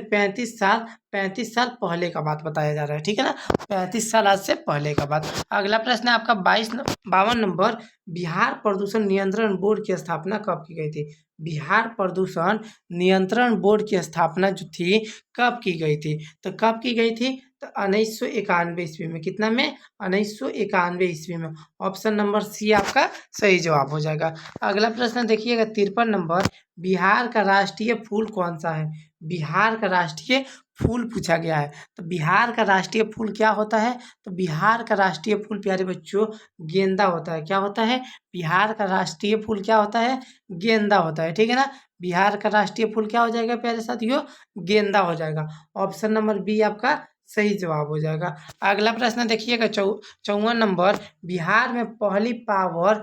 35 साल पहले का बात बताया जा रहा है। ठीक है ना, 35 साल आज से पहले का बात। अगला प्रश्न है आपका 52 नंबर, बिहार प्रदूषण नियंत्रण बोर्ड की स्थापना कब की गई थी? बिहार प्रदूषण नियंत्रण बोर्ड की स्थापना जो थी कब की गई थी? तो कब की गई थी? तो 1991 ईस्वी में। कितना में? 1991 ईस्वी में। ऑप्शन नंबर सी आपका सही जवाब हो जाएगा। अगला प्रश्न देखिएगा 53 नंबर, बिहार का राष्ट्रीय फूल कौन सा है? बिहार का राष्ट्रीय फूल पूछा गया है। तो बिहार का राष्ट्रीय फूल क्या होता है? तो बिहार का राष्ट्रीय फूल प्यारे बच्चों गेंदा होता है। क्या होता है? बिहार का राष्ट्रीय फूल क्या होता है? गेंदा होता है। ठीक है ना, बिहार का राष्ट्रीय फूल क्या हो जाएगा प्यारे साथियों? गेंदा हो जाएगा। ऑप्शन नंबर बी आपका सही जवाब हो जाएगा। अगला प्रश्न देखिएगा 54 नंबर, बिहार में पहली पावर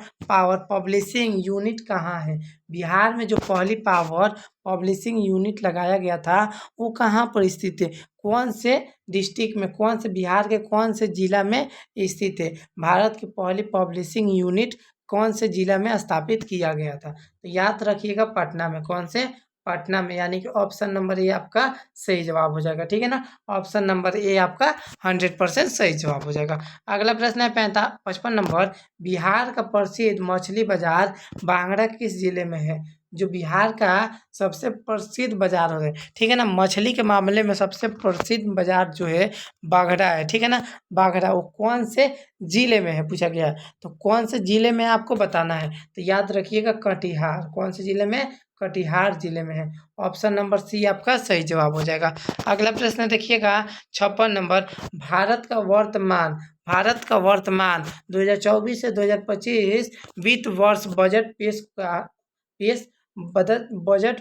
पब्लिशिंग यूनिट कहाँ है? बिहार में जो पहली पावर पब्लिशिंग यूनिट लगाया गया था वो कहाँ पर स्थित है? कौन से डिस्ट्रिक्ट में, कौन से बिहार के कौन से जिला में स्थित है? भारत की पहली पब्लिशिंग यूनिट कौन से जिला में स्थापित किया गया था? तो याद रखिएगा पटना में। कौन से? पटना में, यानी कि ऑप्शन नंबर ए आपका सही जवाब हो जाएगा। ठीक है ना, ऑप्शन नंबर ए आपका 100% सही जवाब हो जाएगा। अगला प्रश्न है 55 नंबर, बिहार का प्रसिद्ध मछली बाजार बांगड़ा किस जिले में है? जो बिहार का सबसे प्रसिद्ध बाजार है, ठीक है ना, मछली के मामले में सबसे प्रसिद्ध बाजार जो है बागड़ा है। ठीक है ना, बागड़ा वो कौन से जिले में है पूछा गया है। तो कौन से जिले में आपको बताना है? तो याद रखिएगा कटिहार। कौन से जिले में? कटिहार जिले में है। ऑप्शन नंबर सी आपका सही जवाब हो जाएगा। अगला प्रश्न देखिएगा 56 नंबर, भारत का वर्तमान 2024 से 2025 वित्त वर्ष बजट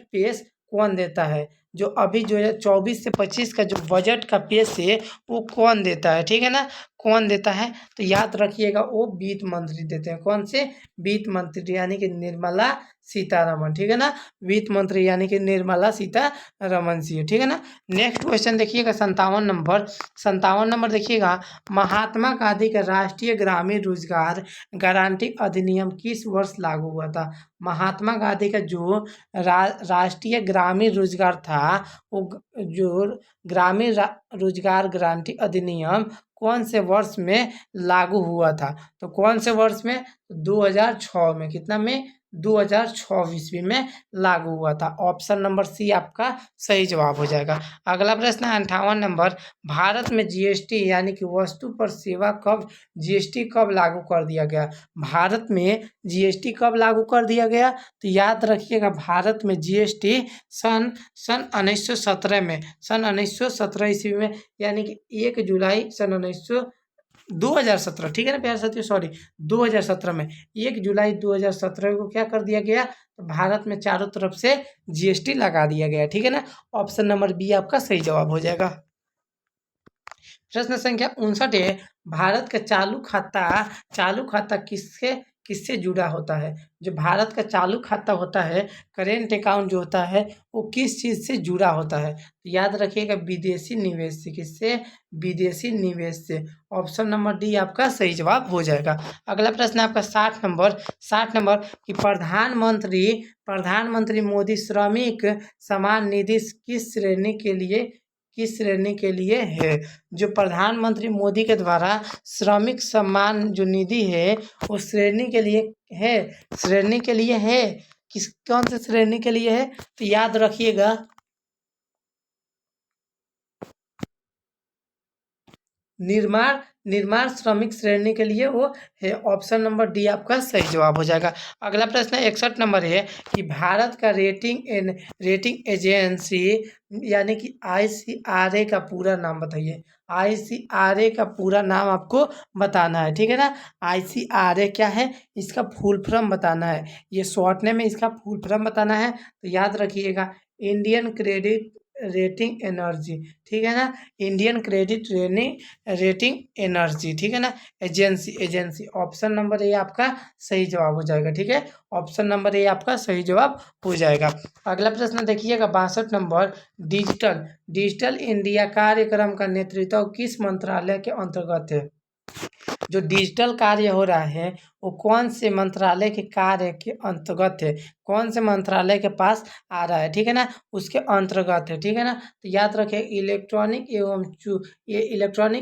पेश कौन देता है? जो अभी जो है 24 से 25 का जो बजट का पेश है वो कौन देता है? ठीक है ना, कौन देता है? तो याद रखिएगा वो वित्त मंत्री देते हैं। कौन से? वित्त मंत्री, यानी कि निर्मला सीतारमण। ठीक है ना, वित्त मंत्री यानी कि निर्मला सीतारमण जी। ठीक है ना, नेक्स्ट क्वेश्चन देखिएगा 57 नंबर देखिएगा, महात्मा गांधी का राष्ट्रीय ग्रामीण रोजगार गारंटी अधिनियम किस वर्ष लागू हुआ था? महात्मा गांधी का जो राष्ट्रीय ग्रामीण रोजगार था वो जो रोजगार गारंटी अधिनियम कौन से वर्ष में लागू हुआ था? तो कौन से वर्ष में? 2006 में। कितना में? 2006 ईस्वी में लागू हुआ था। ऑप्शन नंबर सी आपका सही जवाब हो जाएगा। अगला प्रश्न है 58 नंबर, भारत में जीएसटी यानी कि वस्तु पर सेवा जीएसटी कब लागू कर दिया गया? भारत में जीएसटी कब लागू कर दिया गया? तो याद रखिएगा भारत में जीएसटी सन 1917 ईस्वी में, यानी कि 1 जुलाई सन 2017। ठीक है ना प्यारे साथियों, सॉरी 2017 में 1 जुलाई 2017 को क्या कर दिया गया? तो भारत में चारों तरफ से जीएसटी लगा दिया गया। ठीक है ना, ऑप्शन नंबर बी आपका सही जवाब हो जाएगा। प्रश्न संख्या 59 है, भारत का चालू खाता किससे जुड़ा होता है? जो भारत का चालू खाता होता है, करेंट अकाउंट जो होता है वो किस चीज़ से जुड़ा होता है? तो याद रखिएगा विदेशी निवेश से। किससे? विदेशी निवेश से। ऑप्शन नंबर डी आपका सही जवाब हो जाएगा। अगला प्रश्न है आपका 60 नंबर कि प्रधानमंत्री मोदी श्रमिक सम्मान निधि किस श्रेणी के लिए किस श्रेणी के लिए है? जो प्रधानमंत्री मोदी के द्वारा श्रमिक सम्मान जो निधि है उस श्रेणी के लिए है, श्रेणी के लिए है, कौन से श्रेणी के लिए है? तो याद रखिएगा, निर्माण निर्माण श्रमिक श्रेणी के लिए वो है। ऑप्शन नंबर डी आपका सही जवाब हो जाएगा। अगला प्रश्न 61 नंबर है कि भारत का रेटिंग एजेंसी यानी कि ICRA का पूरा नाम बताइए। ICRA का पूरा नाम आपको बताना है, ठीक है ना। ICRA क्या है, इसका फुल फॉर्म बताना है, ये शॉर्ट नेम है, इसका फुल फॉर्म बताना है। तो याद रखिएगा, इंडियन क्रेडिट रेटिंग एनर्जी, ठीक है ना, इंडियन क्रेडिट रेटिंग एनर्जी, ठीक है ना, एजेंसी। ऑप्शन नंबर ए आपका सही जवाब हो जाएगा, ठीक है, ऑप्शन नंबर ए आपका सही जवाब हो जाएगा। अगला प्रश्न देखिएगा 62 नंबर, डिजिटल इंडिया कार्यक्रम का नेतृत्व किस मंत्रालय के अंतर्गत है? जो डिजिटल कार्य हो रहा है वो कौन से मंत्रालय के कार्य के अंतर्गत है, कौन से मंत्रालय के पास आ रहा है, ठीक है ना, उसके अंतर्गत है, ठीक है ना। तो याद रखें, इलेक्ट्रॉनिक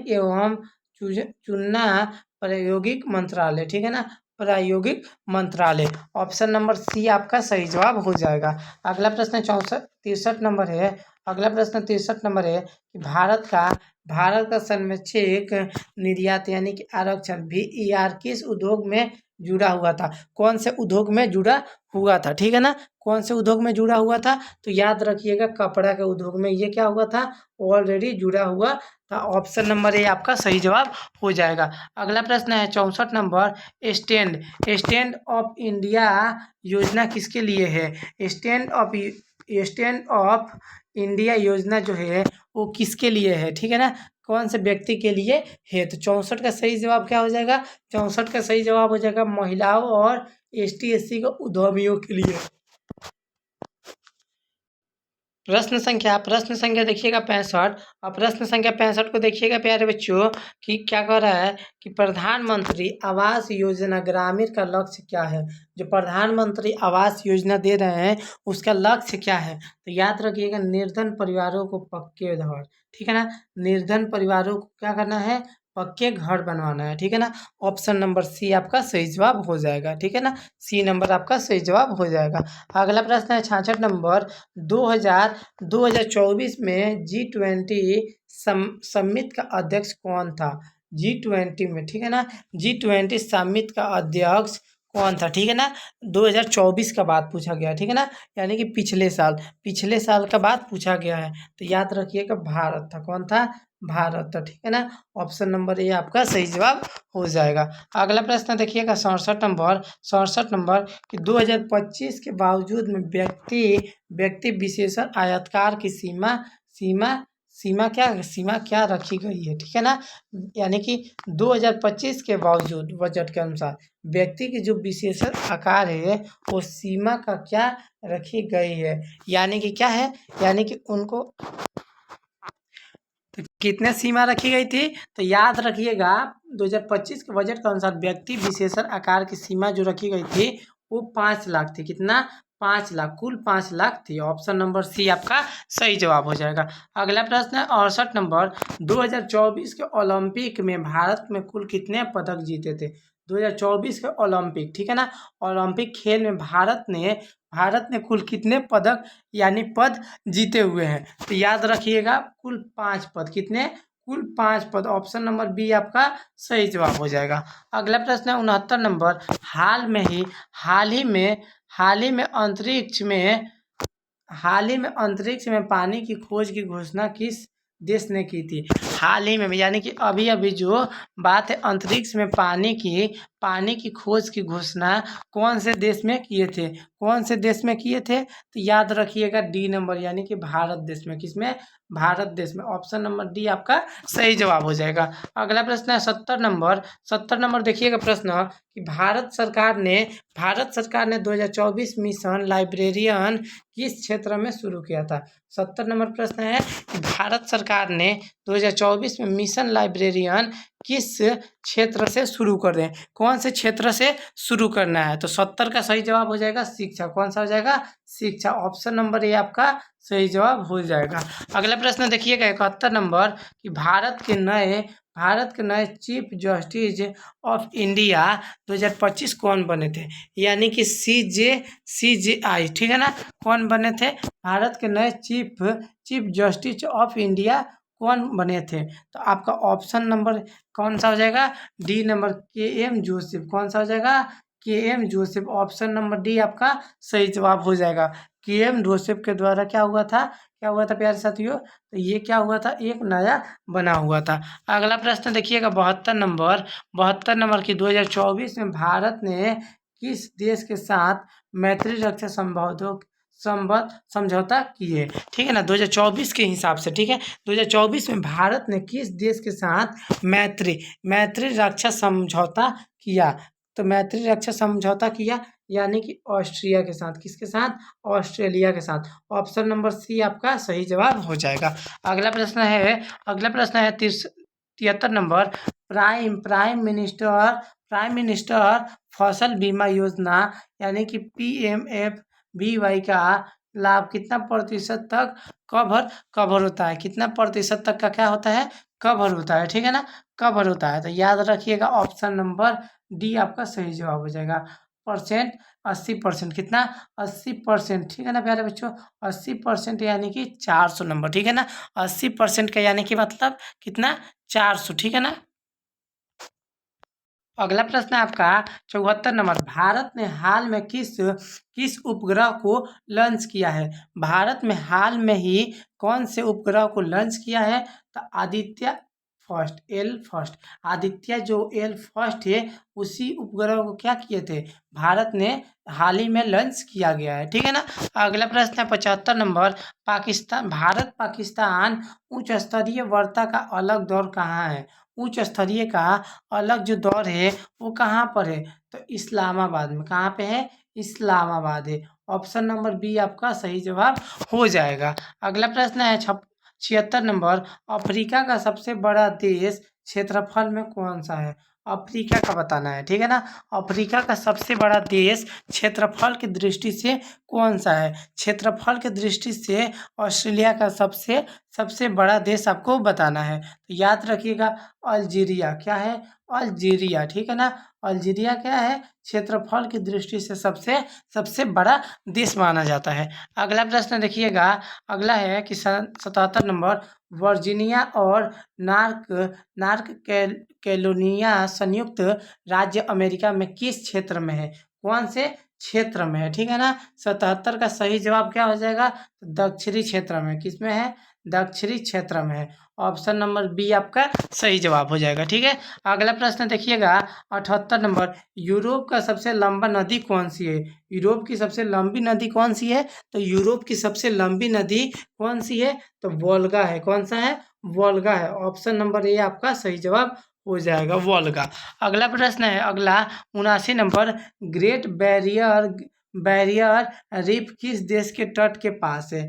एवं चुनना प्रायोगिक मंत्रालय, ठीक है ना, प्रायोगिक मंत्रालय। ऑप्शन नंबर सी आपका सही जवाब हो जाएगा। अगला प्रश्न 63 नंबर है, अगला प्रश्न 63 नंबर है कि भारत का सर्वक्षिक निर्यात यानी कि आरक्षण VER किस उद्योग में जुड़ा हुआ था? कौन से उद्योग में जुड़ा हुआ था, ठीक है ना, कौन से उद्योग में जुड़ा हुआ था? तो याद रखिएगा, कपड़ा के उद्योग में ये क्या हुआ था, ऑलरेडी जुड़ा हुआ था। ऑप्शन नंबर ए आपका सही जवाब हो जाएगा। अगला प्रश्न है 64 नंबर, स्टैंड ऑफ इंडिया योजना किसके लिए है? स्टैंड ऑफ इंडिया योजना जो है वो किसके लिए है, ठीक है ना, कौन से व्यक्ति के लिए है? तो 64 का सही जवाब क्या हो जाएगा? 64 का सही जवाब हो जाएगा महिलाओं और ST SC के उद्यमियों के लिए। प्रश्न संख्या देखिएगा 65। और प्रश्न संख्या 65 को देखिएगा प्यारे बच्चों कि क्या कह रहा है कि प्रधानमंत्री आवास योजना ग्रामीण का लक्ष्य क्या है? जो प्रधानमंत्री आवास योजना दे रहे हैं उसका लक्ष्य क्या है? तो याद रखिएगा, निर्धन परिवारों को पक्के घर, ठीक है ना, निर्धन परिवारों को क्या करना है, पक्के घर बनवाना है, ठीक है ना। ऑप्शन नंबर सी आपका सही जवाब हो जाएगा, ठीक है ना, सी नंबर आपका सही जवाब हो जाएगा। अगला प्रश्न है 66 नंबर, 2024 में G20 समिट का अध्यक्ष कौन था? G20 में, ठीक है ना, G20 समिट का अध्यक्ष कौन था, ठीक है ना, 2024 का बात पूछा गया, ठीक है ना, यानी कि पिछले साल का बात पूछा गया है। तो याद रखिएगा, भारत था, कौन था, भारत था, ठीक है ना। ऑप्शन नंबर ए आपका सही जवाब हो जाएगा। अगला प्रश्न देखिएगा 67 नंबर कि 2025 के बावजूद में व्यक्ति विशेषण आयताकार की सीमा क्या रखी गई है, ठीक है ना, यानी कि 2025 के बावजूद बजट के अनुसार व्यक्ति की जो विशेषण आकार है वो सीमा का क्या रखी गई है, यानी कि क्या है, यानी कि उनको तो कितने सीमा रखी गई थी? तो याद रखिएगा, 2025 के बजट के अनुसार व्यक्ति विशेषण आकार की सीमा जो रखी गई थी वो 5 लाख थी। कितना? 5 लाख, कुल 5 लाख थी। ऑप्शन नंबर सी आपका सही जवाब हो जाएगा। अगला प्रश्न है 68 नंबर, 2024 के ओलंपिक में भारत में कुल कितने पदक जीते थे? 2024 के ओलंपिक, ठीक है ना, ओलंपिक खेल में भारत ने कुल कितने पदक यानी पद जीते हुए हैं? तो याद रखिएगा, कुल 5 पद। कितने? कुल 5 पद। ऑप्शन नंबर बी आपका सही जवाब हो जाएगा। अगला प्रश्न है 69 नंबर, हाल ही में अंतरिक्ष में पानी की खोज की घोषणा किस देश ने की थी? हाल ही में यानी कि अभी जो बात है, अंतरिक्ष में पानी की खोज की घोषणा कौन से देश में किए थे? कौन से देश में किए थे? तो याद रखिएगा, डी नंबर यानी कि भारत देश में। किसमें? भारत देश में। ऑप्शन नंबर डी आपका सही जवाब हो जाएगा। अगला प्रश्न है 70 नंबर देखिएगा प्रश्न कि भारत सरकार ने 2024 मिशन लाइब्रेरियन किस क्षेत्र में शुरू किया था? 70 नंबर प्रश्न है कि भारत सरकार ने 2024 में मिशन लाइब्रेरियन किस क्षेत्र से शुरू कर रहे हैं, कौन से क्षेत्र से शुरू करना है। तो 70 का सही जवाब हो जाएगा शिक्षा। कौन सा हो जाएगा, शिक्षा। ऑप्शन नंबर ए आपका सही जवाब हो जाएगा। अगला प्रश्न देखिएगा 71 नंबर कि भारत के नए चीफ जस्टिस ऑफ इंडिया 2025 कौन बने थे, यानी कि CJI, ठीक है ना। कौन बने थे, भारत के नए चीफ जस्टिस ऑफ इंडिया कौन बने थे। तो आपका ऑप्शन नंबर कौन सा हो जाएगा, डी नंबर KM जोसेफ। कौन सा हो जाएगा, KM Joseph. Option number D आपका सही जवाब हो जाएगा। KM जोसेफ के द्वारा क्या हुआ था प्यारे साथियों, तो ये क्या हुआ था, एक नया बना हुआ था। अगला प्रश्न देखिएगा 72 नंबर की 2024 में भारत ने किस देश के साथ मैत्री रक्षा समझौता किए, ठीक है ना। 2024 के हिसाब से, ठीक है, 2024 में भारत ने किस देश के साथ मैत्री रक्षा समझौता किया। तो मैत्री रक्षा समझौता किया यानी कि ऑस्ट्रिया के साथ, किसके साथ, ऑस्ट्रेलिया के साथ। ऑप्शन नंबर सी आपका सही जवाब हो जाएगा। अगला प्रश्न है 73 नंबर प्राइम मिनिस्टर फसल बीमा योजना यानी कि PMFBY का लाभ कितना प्रतिशत तक कवर होता है, कितना प्रतिशत तक का क्या होता है, कवर होता है, ठीक है ना, कवर होता है। तो याद रखिएगा ऑप्शन नंबर डी आपका सही जवाब हो जाएगा। परसेंट 80%, कितना, 80%, ठीक है ना प्यारे बच्चों। 80% यानी कि 400 नंबर, ठीक है ना। 80% का यानी कि मतलब कितना, 400, ठीक है ना। अगला प्रश्न है आपका 74 नंबर, भारत ने हाल में किस उपग्रह को लॉन्च किया है। भारत में हाल में ही कौन से उपग्रह को लॉन्च किया है। तो आदित्य फर्स्ट आदित्य जो एल फर्स्ट है उसी उपग्रह को क्या किए थे, भारत ने हाल ही में लॉन्च किया गया है, ठीक है ना। अगला प्रश्न है 75 नंबर, भारत पाकिस्तान उच्च स्तरीय वार्ता का अलग दौर कहाँ है। उच्च स्तरीय का अलग जो दौर है वो कहाँ पर है, तो इस्लामाबाद में। कहाँ पे है, इस्लामाबाद है। ऑप्शन नंबर बी आपका सही जवाब हो जाएगा। अगला प्रश्न है 76 नंबर, अफ्रीका का सबसे बड़ा देश क्षेत्रफल में कौन सा है। अफ्रीका का बताना है, ठीक है ना। अफ्रीका का सबसे बड़ा देश क्षेत्रफल की दृष्टि से कौन सा है। क्षेत्रफल की दृष्टि से ऑस्ट्रेलिया का सबसे बड़ा देश आपको बताना है। तो याद रखिएगा अल्जीरिया, क्या है, अल्जीरिया, ठीक है ना। अल्जीरिया क्या है, क्षेत्रफल की दृष्टि से सबसे बड़ा देश माना जाता है। अगला प्रश्न देखिएगा, अगला है कि 77 नंबर, वर्जीनिया और नार्थ कैरोलिना संयुक्त राज्य अमेरिका में किस क्षेत्र में है, कौन से क्षेत्र में है, ठीक है ना। 77 का सही जवाब क्या हो जाएगा, दक्षिणी क्षेत्र में। किस में है, दक्षिणी क्षेत्र में है। ऑप्शन नंबर बी आपका सही जवाब हो जाएगा, ठीक है। अगला प्रश्न देखिएगा 78 नंबर, यूरोप का सबसे लंबा नदी कौन सी है। यूरोप की सबसे लंबी नदी कौन सी है, तो यूरोप की सबसे लंबी नदी कौन सी है, तो वोल्गा है। कौन सा है, वोल्गा है। ऑप्शन नंबर ए आपका सही जवाब हो जाएगा, वोल्गा। अगला प्रश्न है 79 नंबर, ग्रेट बैरियर रीफ किस देश के तट के पास है।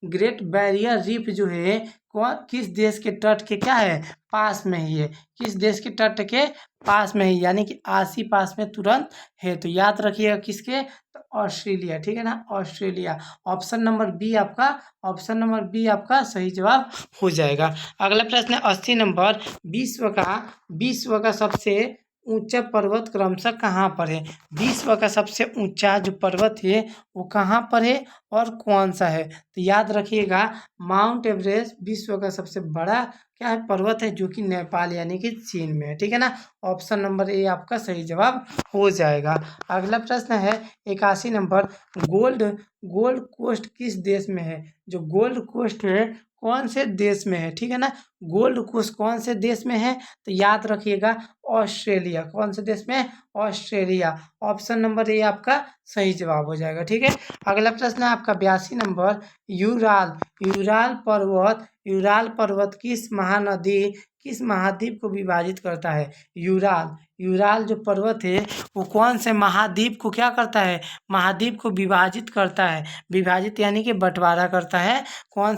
ग्रेट बैरियर रीफ जो है किस देश के तट के क्या है, पास में ही है। किस देश के तट के पास में ही, यानी कि आसी पास में तुरंत है। तो याद रखिएगा किसके, तो ऑस्ट्रेलिया, ठीक है ना, ऑस्ट्रेलिया। ऑप्शन नंबर बी आपका सही जवाब हो जाएगा। अगला प्रश्न है 80 नंबर, विश्व का सबसे ऊंचा पर्वत क्रमशः कहाँ पर है। विश्व का सबसे ऊंचा जो पर्वत है वो कहाँ पर है और कौन सा है। तो याद रखिएगा माउंट एवरेस्ट विश्व का सबसे बड़ा क्या है, पर्वत है, जो कि नेपाल यानी कि चीन में है, ठीक है ना। ऑप्शन नंबर ए आपका सही जवाब हो जाएगा। अगला प्रश्न है 81 नंबर, गोल्ड कोस्ट किस देश में है। जो गोल्ड कोस्ट है कौन से देश में है, ठीक है ना। गोल्ड कोस्ट कौन से देश में है, तो याद रखिएगा ऑस्ट्रेलिया। कौन से देश में, ऑस्ट्रेलिया। ऑप्शन नंबर ए आपका सही जवाब हो जाएगा, ठीक है। अगला प्रश्न है आपका 82 नंबर, यूराल पर्वत यूराल पर्वत किस महानदी किस महाद्वीप को विभाजित करता है? यूराल यूराल जो पर्वत है वो कौन से महाद्वीप को क्या करता है? महाद्वीप को विभाजित करता है। विभाजित यानी कि बंटवारा करता है। कौन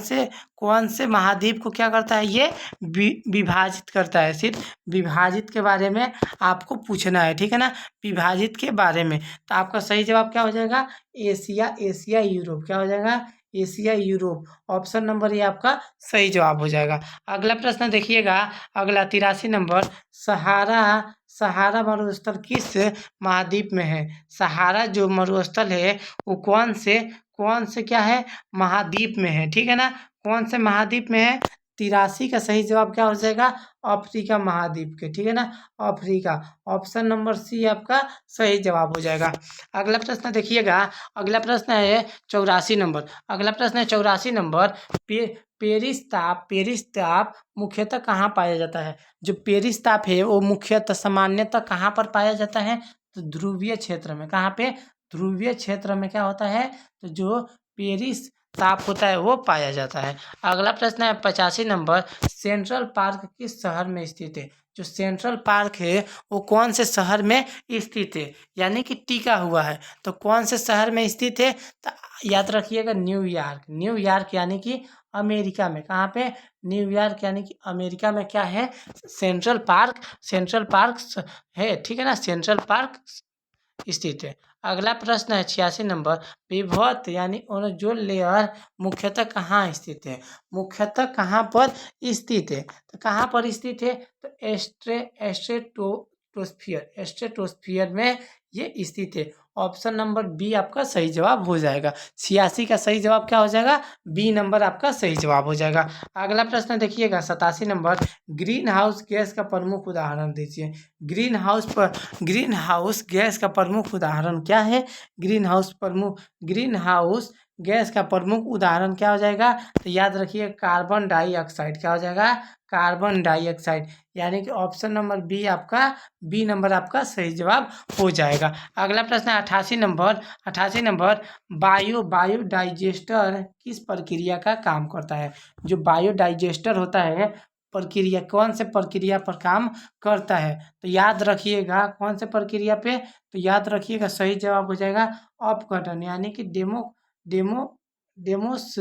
से महाद्वीप को क्या करता है? ये विभाजित करता है। सिर्फ विभाजित के बारे में आपको पूछना है, ठीक है ना, विभाजित के बारे में। तो आपका सही जवाब क्या हो जाएगा? Asia Europe. क्या हो जाएगा? Asia Europe. ऑप्शन नंबर ये आपका सही जवाब हो जाएगा। अगला प्रश्न देखिएगा, अगला 83 नंबर, सहारा मरुस्थल किस महाद्वीप में है? सहारा जो मरुस्थल है वो कौन से क्या है? महाद्वीप में है, ठीक है ना, कौन से महाद्वीप में है? 83 का सही जवाब क्या हो जाएगा? अफ्रीका महाद्वीप के, ठीक है ना, अफ्रीका। ऑप्शन नंबर सी आपका सही जवाब हो जाएगा। अगला प्रश्न देखिएगा, अगला प्रश्न है 84 नंबर। अगला प्रश्न है 84 नंबर, पेरिस ताप मुख्यतः कहाँ पाया जाता है? जो पेरिस ताप है वो मुख्यतः सामान्यतः कहाँ पर पाया जाता है? तो ध्रुवीय क्षेत्र में। कहाँ पे? ध्रुवीय क्षेत्र में क्या होता है? तो जो पेरिस ताप होता है वो पाया जाता है। अगला प्रश्न है 85 नंबर, सेंट्रल पार्क किस शहर में स्थित है? जो सेंट्रल पार्क है वो कौन से शहर में स्थित है, यानी कि टिका हुआ है, तो कौन से शहर में स्थित है? तो याद रखिएगा न्यूयॉर्क यानी कि अमेरिका में। कहाँ पे? न्यूयॉर्क यानी कि अमेरिका में क्या है? सेंट्रल पार्क है, ठीक है ना, सेंट्रल पार्क स्थित है। अगला प्रश्न है 86 नंबर, विभवत यानी ओजोन लेयर मुख्यतः कहाँ स्थित है? मुख्यतः कहाँ पर स्थित है? तो कहाँ पर स्थित है? तो स्ट्रेटोस्फियर में ये स्थित है। ऑप्शन नंबर बी आपका सही जवाब हो जाएगा। 86 का सही जवाब क्या हो जाएगा? बी नंबर आपका सही जवाब हो जाएगा। अगला प्रश्न देखिएगा 87 नंबर, ग्रीन हाउस गैस का प्रमुख उदाहरण दीजिए। ग्रीन हाउस गैस का प्रमुख उदाहरण क्या है? ग्रीन हाउस गैस का प्रमुख उदाहरण क्या हो जाएगा? तो याद रखिए कार्बन डाइऑक्साइड। क्या हो जाएगा? कार्बन डाइऑक्साइड, यानी कि ऑप्शन नंबर बी नंबर आपका सही जवाब हो जाएगा। अगला प्रश्न है 88 नंबर, बायोडाइजेस्टर किस प्रक्रिया का काम करता है? जो बायोडाइजेस्टर होता है प्रक्रिया, कौन से प्रक्रिया पर काम करता है? तो याद रखिएगा कौन से प्रक्रिया पे? तो याद रखिएगा सही जवाब हो जाएगा अपघटन, यानी कि डेमोस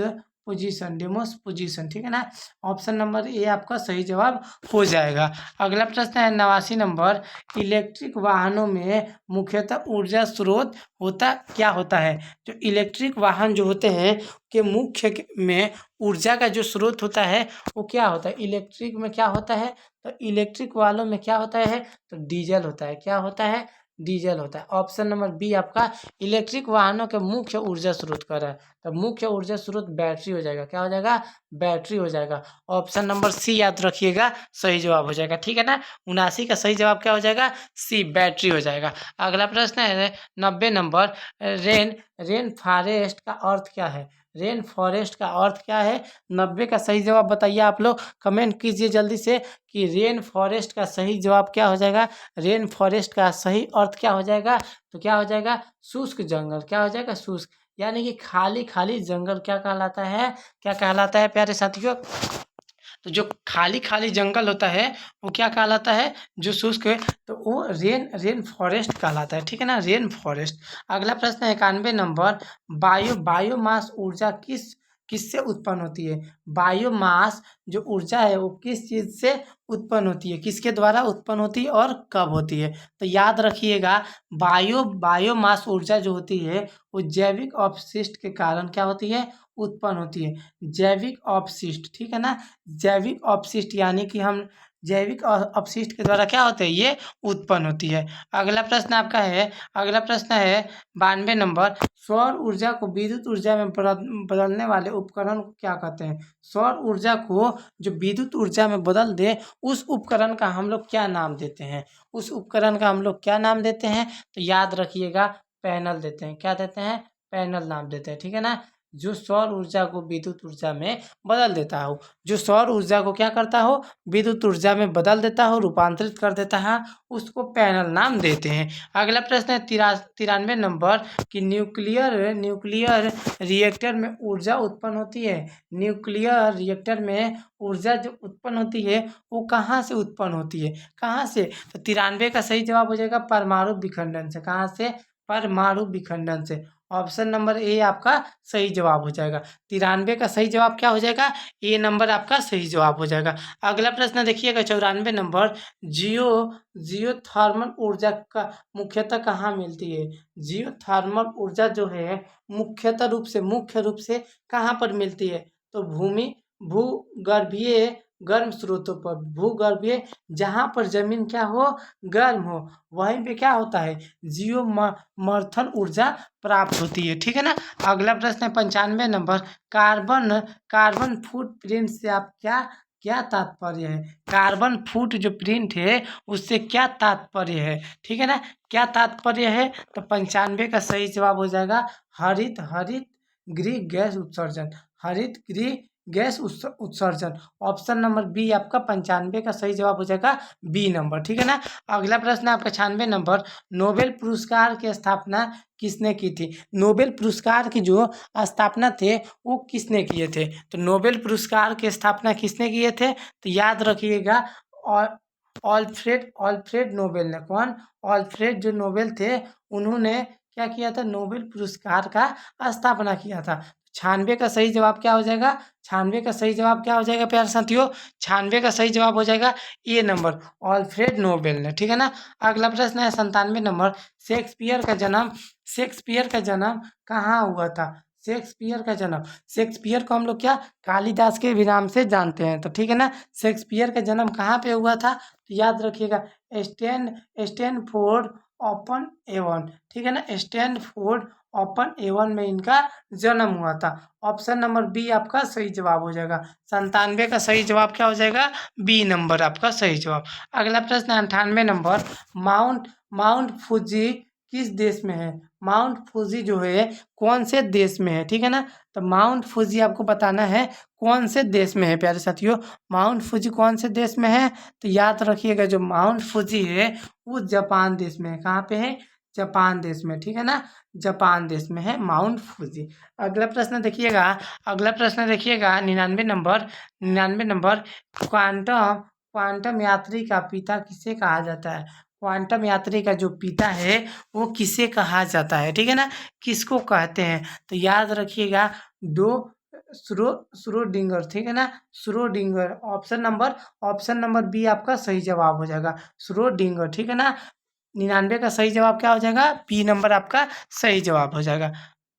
पोजीशन, ठीक है ना। ऑप्शन नंबर ए आपका सही जवाब हो जाएगा। अगला प्रश्न है 89 नंबर, इलेक्ट्रिक वाहनों में मुख्यतः ऊर्जा स्रोत क्या होता है? जो इलेक्ट्रिक वाहन जो होते हैं के मुख्य में ऊर्जा का जो स्रोत होता है वो क्या होता है? इलेक्ट्रिक में क्या होता है? तो इलेक्ट्रिक वालों में क्या होता है? तो डीजल होता है। क्या होता है? डीजल होता है। ऑप्शन नंबर बी आपका इलेक्ट्रिक वाहनों के मुख्य ऊर्जा स्रोत कर रहा है, तो मुख्य ऊर्जा स्रोत बैटरी हो जाएगा। क्या हो जाएगा? बैटरी हो जाएगा। ऑप्शन नंबर सी याद रखिएगा सही जवाब हो जाएगा, ठीक है ना। 79 का सही जवाब क्या हो जाएगा? सी, बैटरी हो जाएगा। अगला प्रश्न है 90 नंबर, रेन फॉरेस्ट का अर्थ क्या है? रेन फॉरेस्ट का अर्थ क्या है? 90 का सही जवाब बताइए आप लोग, कमेंट कीजिए जल्दी से कि रेन फॉरेस्ट का सही जवाब क्या हो जाएगा? रेन फॉरेस्ट का सही अर्थ क्या हो जाएगा? तो क्या हो जाएगा? शुष्क जंगल। क्या हो जाएगा? शुष्क, यानी कि खाली जंगल क्या कहलाता है? क्या कहलाता है प्यारे साथियों? तो जो खाली जंगल होता है वो क्या कहलाता है? जो शुष्क है तो वो रेन फॉरेस्ट कहलाता है, ठीक है ना, रेन फॉरेस्ट। अगला प्रश्न है 91 नंबर, बायोमास ऊर्जा किससे उत्पन्न होती है? बायोमास जो ऊर्जा है वो किस चीज से उत्पन्न होती है, किसके द्वारा उत्पन्न होती है और कब होती है? तो याद रखिएगा बायोमास ऊर्जा जो होती है वो जैविक अपशिष्ट के कारण क्या होती है? उत्पन्न होती है। जैविक अपशिष्ट, ठीक है ना, जैविक अपशिष्ट यानी कि हम जैविक अपशिष्ट के द्वारा क्या होते हैं? ये उत्पन्न होती है। अगला प्रश्न आपका है, अगला प्रश्न है 92 नंबर, सौर ऊर्जा को विद्युत ऊर्जा में बदलने वाले उपकरण को क्या कहते हैं? सौर ऊर्जा को जो विद्युत ऊर्जा में बदल दे उस उपकरण का हम लोग क्या नाम देते हैं? उस उपकरण का हम लोग क्या नाम देते हैं? तो याद रखिएगा पैनल देते हैं। क्या देते हैं? पैनल नाम देते हैं, ठीक है ना। जो सौर ऊर्जा को विद्युत ऊर्जा में बदल देता हो, जो सौर ऊर्जा को क्या करता हो, विद्युत ऊर्जा में बदल देता हो, रूपांतरित कर देता है, उसको पैनल नाम देते हैं। अगला प्रश्न है 93 नंबर कि न्यूक्लियर रिएक्टर में ऊर्जा उत्पन्न होती है। न्यूक्लियर रिएक्टर में ऊर्जा जो उत्पन्न होती है वो कहाँ से उत्पन्न होती है, कहाँ से? तो 93 का सही जवाब हो जाएगा परमाणु विखंडन से। कहाँ से? परमाणु विखंडन से। ऑप्शन नंबर ए आपका सही जवाब हो जाएगा। 93 का सही जवाब क्या हो जाएगा? ए नंबर आपका सही जवाब हो जाएगा। अगला प्रश्न देखिएगा 94 नंबर, जियो जियोथर्मल ऊर्जा का मुख्यतः कहाँ मिलती है? जियोथर्मल ऊर्जा जो है मुख्य रूप से कहाँ पर मिलती है? तो भूगर्भीय गर्म स्रोतों पर, भूगर्भीय जहाँ पर जमीन क्या हो, गर्म हो, वहीं पे क्या होता है, जियोमर्थल ऊर्जा प्राप्त होती है। ठीक है ना। अगला प्रश्न है 95 नंबर, कार्बन फुटप्रिंट से आप क्या क्या तात्पर्य है? कार्बन फुट जो प्रिंट है उससे क्या तात्पर्य है? ठीक है ना। क्या तात्पर्य है? तो 95 का सही जवाब हो जाएगा हरित हरित गृह गैस उत्सर्जन। हरित गृह गैस उत्सर्जन। ऑप्शन नंबर बी आपका 95 का सही जवाब हो जाएगा बी नंबर। ठीक है ना। अगला प्रश्न है आपका 96 नंबर, नोबेल पुरस्कार की स्थापना किसने की थी? नोबेल पुरस्कार की जो स्थापना थे वो किसने किए थे? तो नोबेल पुरस्कार की स्थापना किसने किए थे? तो याद रखिएगा और ऑल्फ्रेड नोबेल ने। कौन? ऑल्फ्रेड जो नोबेल थे उन्होंने क्या किया था? नोबेल पुरस्कार का स्थापना किया था। 96 का सही जवाब क्या हो जाएगा? 96 का सही जवाब क्या हो जाएगा प्यारे साथियों? 96 का सही जवाब हो जाएगा ए नंबर, ऑल्फ्रेड नोबेल ने। ठीक है ना। अगला प्रश्न है 97 नंबर, शेक्सपियर का जन्म कहाँ हुआ था? शेक्सपियर को हम लोग क्या कालिदास के भी नाम से जानते हैं। तो ठीक है ना। शेक्सपियर का जन्म कहाँ पे हुआ था? तो याद रखिएगा स्टैनफोर्ड ओपन एवन। ठीक है ना। स्टैनफोर्ड ओपन एवन में इनका जन्म हुआ था। ऑप्शन नंबर बी आपका सही जवाब हो जाएगा। 97 का सही जवाब क्या हो जाएगा? बी नंबर आपका सही जवाब। अगला प्रश्न है 98 नंबर, माउंट फूजी किस देश में है? माउंट फूजी जो है कौन से देश में है? ठीक है ना। तो माउंट फूजी आपको बताना है कौन से देश में है प्यारे साथियों। माउंट फूजी कौन से देश में है? तो याद रखिएगा जो माउंट फूजी है वो जापान देश में है। कहाँ पे है? जापान देश में। ठीक है ना। जापान देश में है माउंट फूजी। अगला प्रश्न देखिएगा 99 नंबर, क्वांटम यात्री का पिता किसे कहा जाता है? क्वांटम यात्री का जो पिता है वो किसे कहा जाता है? ठीक है ना। किसको कहते हैं? तो याद रखिएगा दो श्रोडिंगर। ठीक है ना। श्रोडिंगर। ऑप्शन नंबर बी आपका सही जवाब हो जाएगा श्रोडिंगर। ठीक है ना। 99 का सही जवाब क्या हो जाएगा? बी नंबर आपका सही जवाब हो जाएगा।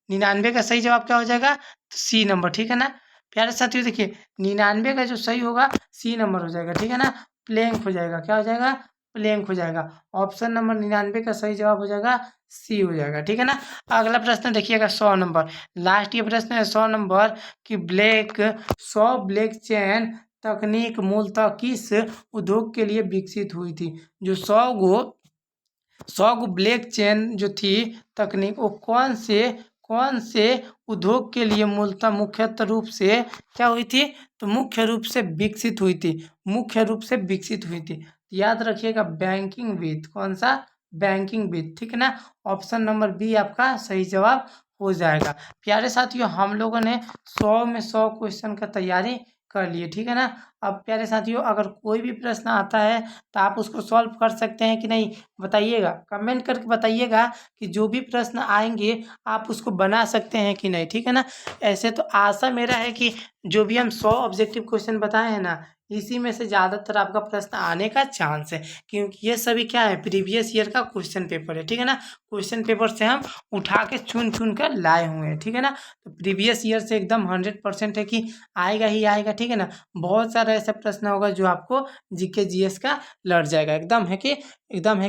99 का सही जवाब क्या हो जाएगा? तो सी नंबर। ठीक है ना। प्यारे साथियों देखिए 99 का जो सही होगा सी नंबर हो जाएगा। ठीक है ना। प्लैंक हो जाएगा। क्या हो जाएगा? प्लैंक हो जाएगा। ऑप्शन नंबर 99 का सही जवाब हो जाएगा सी हो जाएगा। ठीक है ना। अगला प्रश्न देखिएगा 100 नंबर, लास्ट ये प्रश्न है 100 नंबर कि ब्लैक चेन तकनीक मूलतः किस उद्योग के लिए विकसित हुई थी? जो 100 गो ब्लैक चेन जो थी तकनीक वो कौन से उद्योग के लिए मूलतः मुख्यतः रूप से क्या हुई थी? तो मुख्य रूप से विकसित हुई थी। याद रखिएगा बैंकिंग वित्त। कौन सा? बैंकिंग वित्त। ठीक है ना। ऑप्शन नंबर बी आपका सही जवाब हो जाएगा। प्यारे साथियों हम लोगों ने 100 में 100 क्वेश्चन का तैयारी कर लिए। ठीक है ना। अब प्यारे साथियों अगर कोई भी प्रश्न आता है तो आप उसको सॉल्व कर सकते हैं कि नहीं बताइएगा, कमेंट करके बताइएगा कि जो भी प्रश्न आएंगे आप उसको बना सकते हैं कि नहीं। ठीक है ना। ऐसे तो आशा मेरा है कि जो भी हम 100 ऑब्जेक्टिव क्वेश्चन बताए हैं ना इसी में से ज़्यादातर आपका प्रश्न आने का चांस है, क्योंकि ये सभी क्या है प्रीवियस ईयर का क्वेश्चन पेपर है। ठीक है ना। क्वेश्चन पेपर से हम उठा के चुन कर लाए हुए हैं। ठीक है ना। तो प्रीवियस ईयर से एकदम 100% है कि आएगा ही आएगा। ठीक है ना। बहुत सारा ऐसा प्रश्न होगा जो आपको जीके जीएस का लड़ जाएगा। एकदम है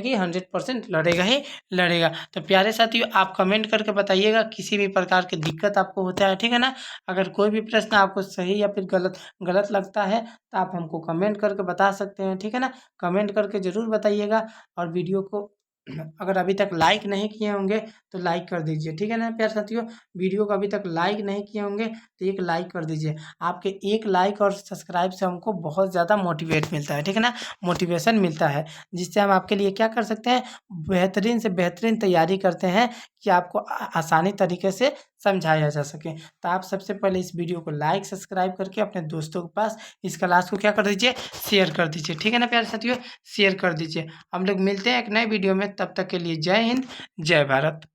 कि 100% लड़ेगा ही लड़ेगा। तो प्यारे साथियों आप कमेंट करके बताइएगा किसी भी प्रकार की दिक्कत आपको होता है। ठीक है ना। अगर कोई भी प्रश्न आपको सही या फिर गलत लगता है तो आप हमको कमेंट करके बता सकते हैं। ठीक है ना। कमेंट करके ज़रूर बताइएगा और वीडियो को अगर अभी तक लाइक नहीं किए होंगे तो लाइक कर दीजिए, ठीक है ना प्यारे साथियों। वीडियो को अभी तक लाइक नहीं किए होंगे तो एक लाइक कर दीजिए। आपके एक लाइक और सब्सक्राइब से हमको बहुत ज़्यादा मोटिवेट मिलता है, ठीक है ना, मोटिवेशन मिलता है, जिससे हम आपके लिए क्या कर सकते हैं, बेहतरीन से बेहतरीन तैयारी करते हैं कि आपको आसानी तरीके से समझाया जा सके। तो आप सबसे पहले इस वीडियो को लाइक सब्सक्राइब करके अपने दोस्तों के पास इस क्लास को क्या कर दीजिए, शेयर कर दीजिए, ठीक है ना प्यारे साथियों, शेयर कर दीजिए। हम लोग मिलते हैं एक नए वीडियो में, तब तक के लिए जय हिंद, जय भारत।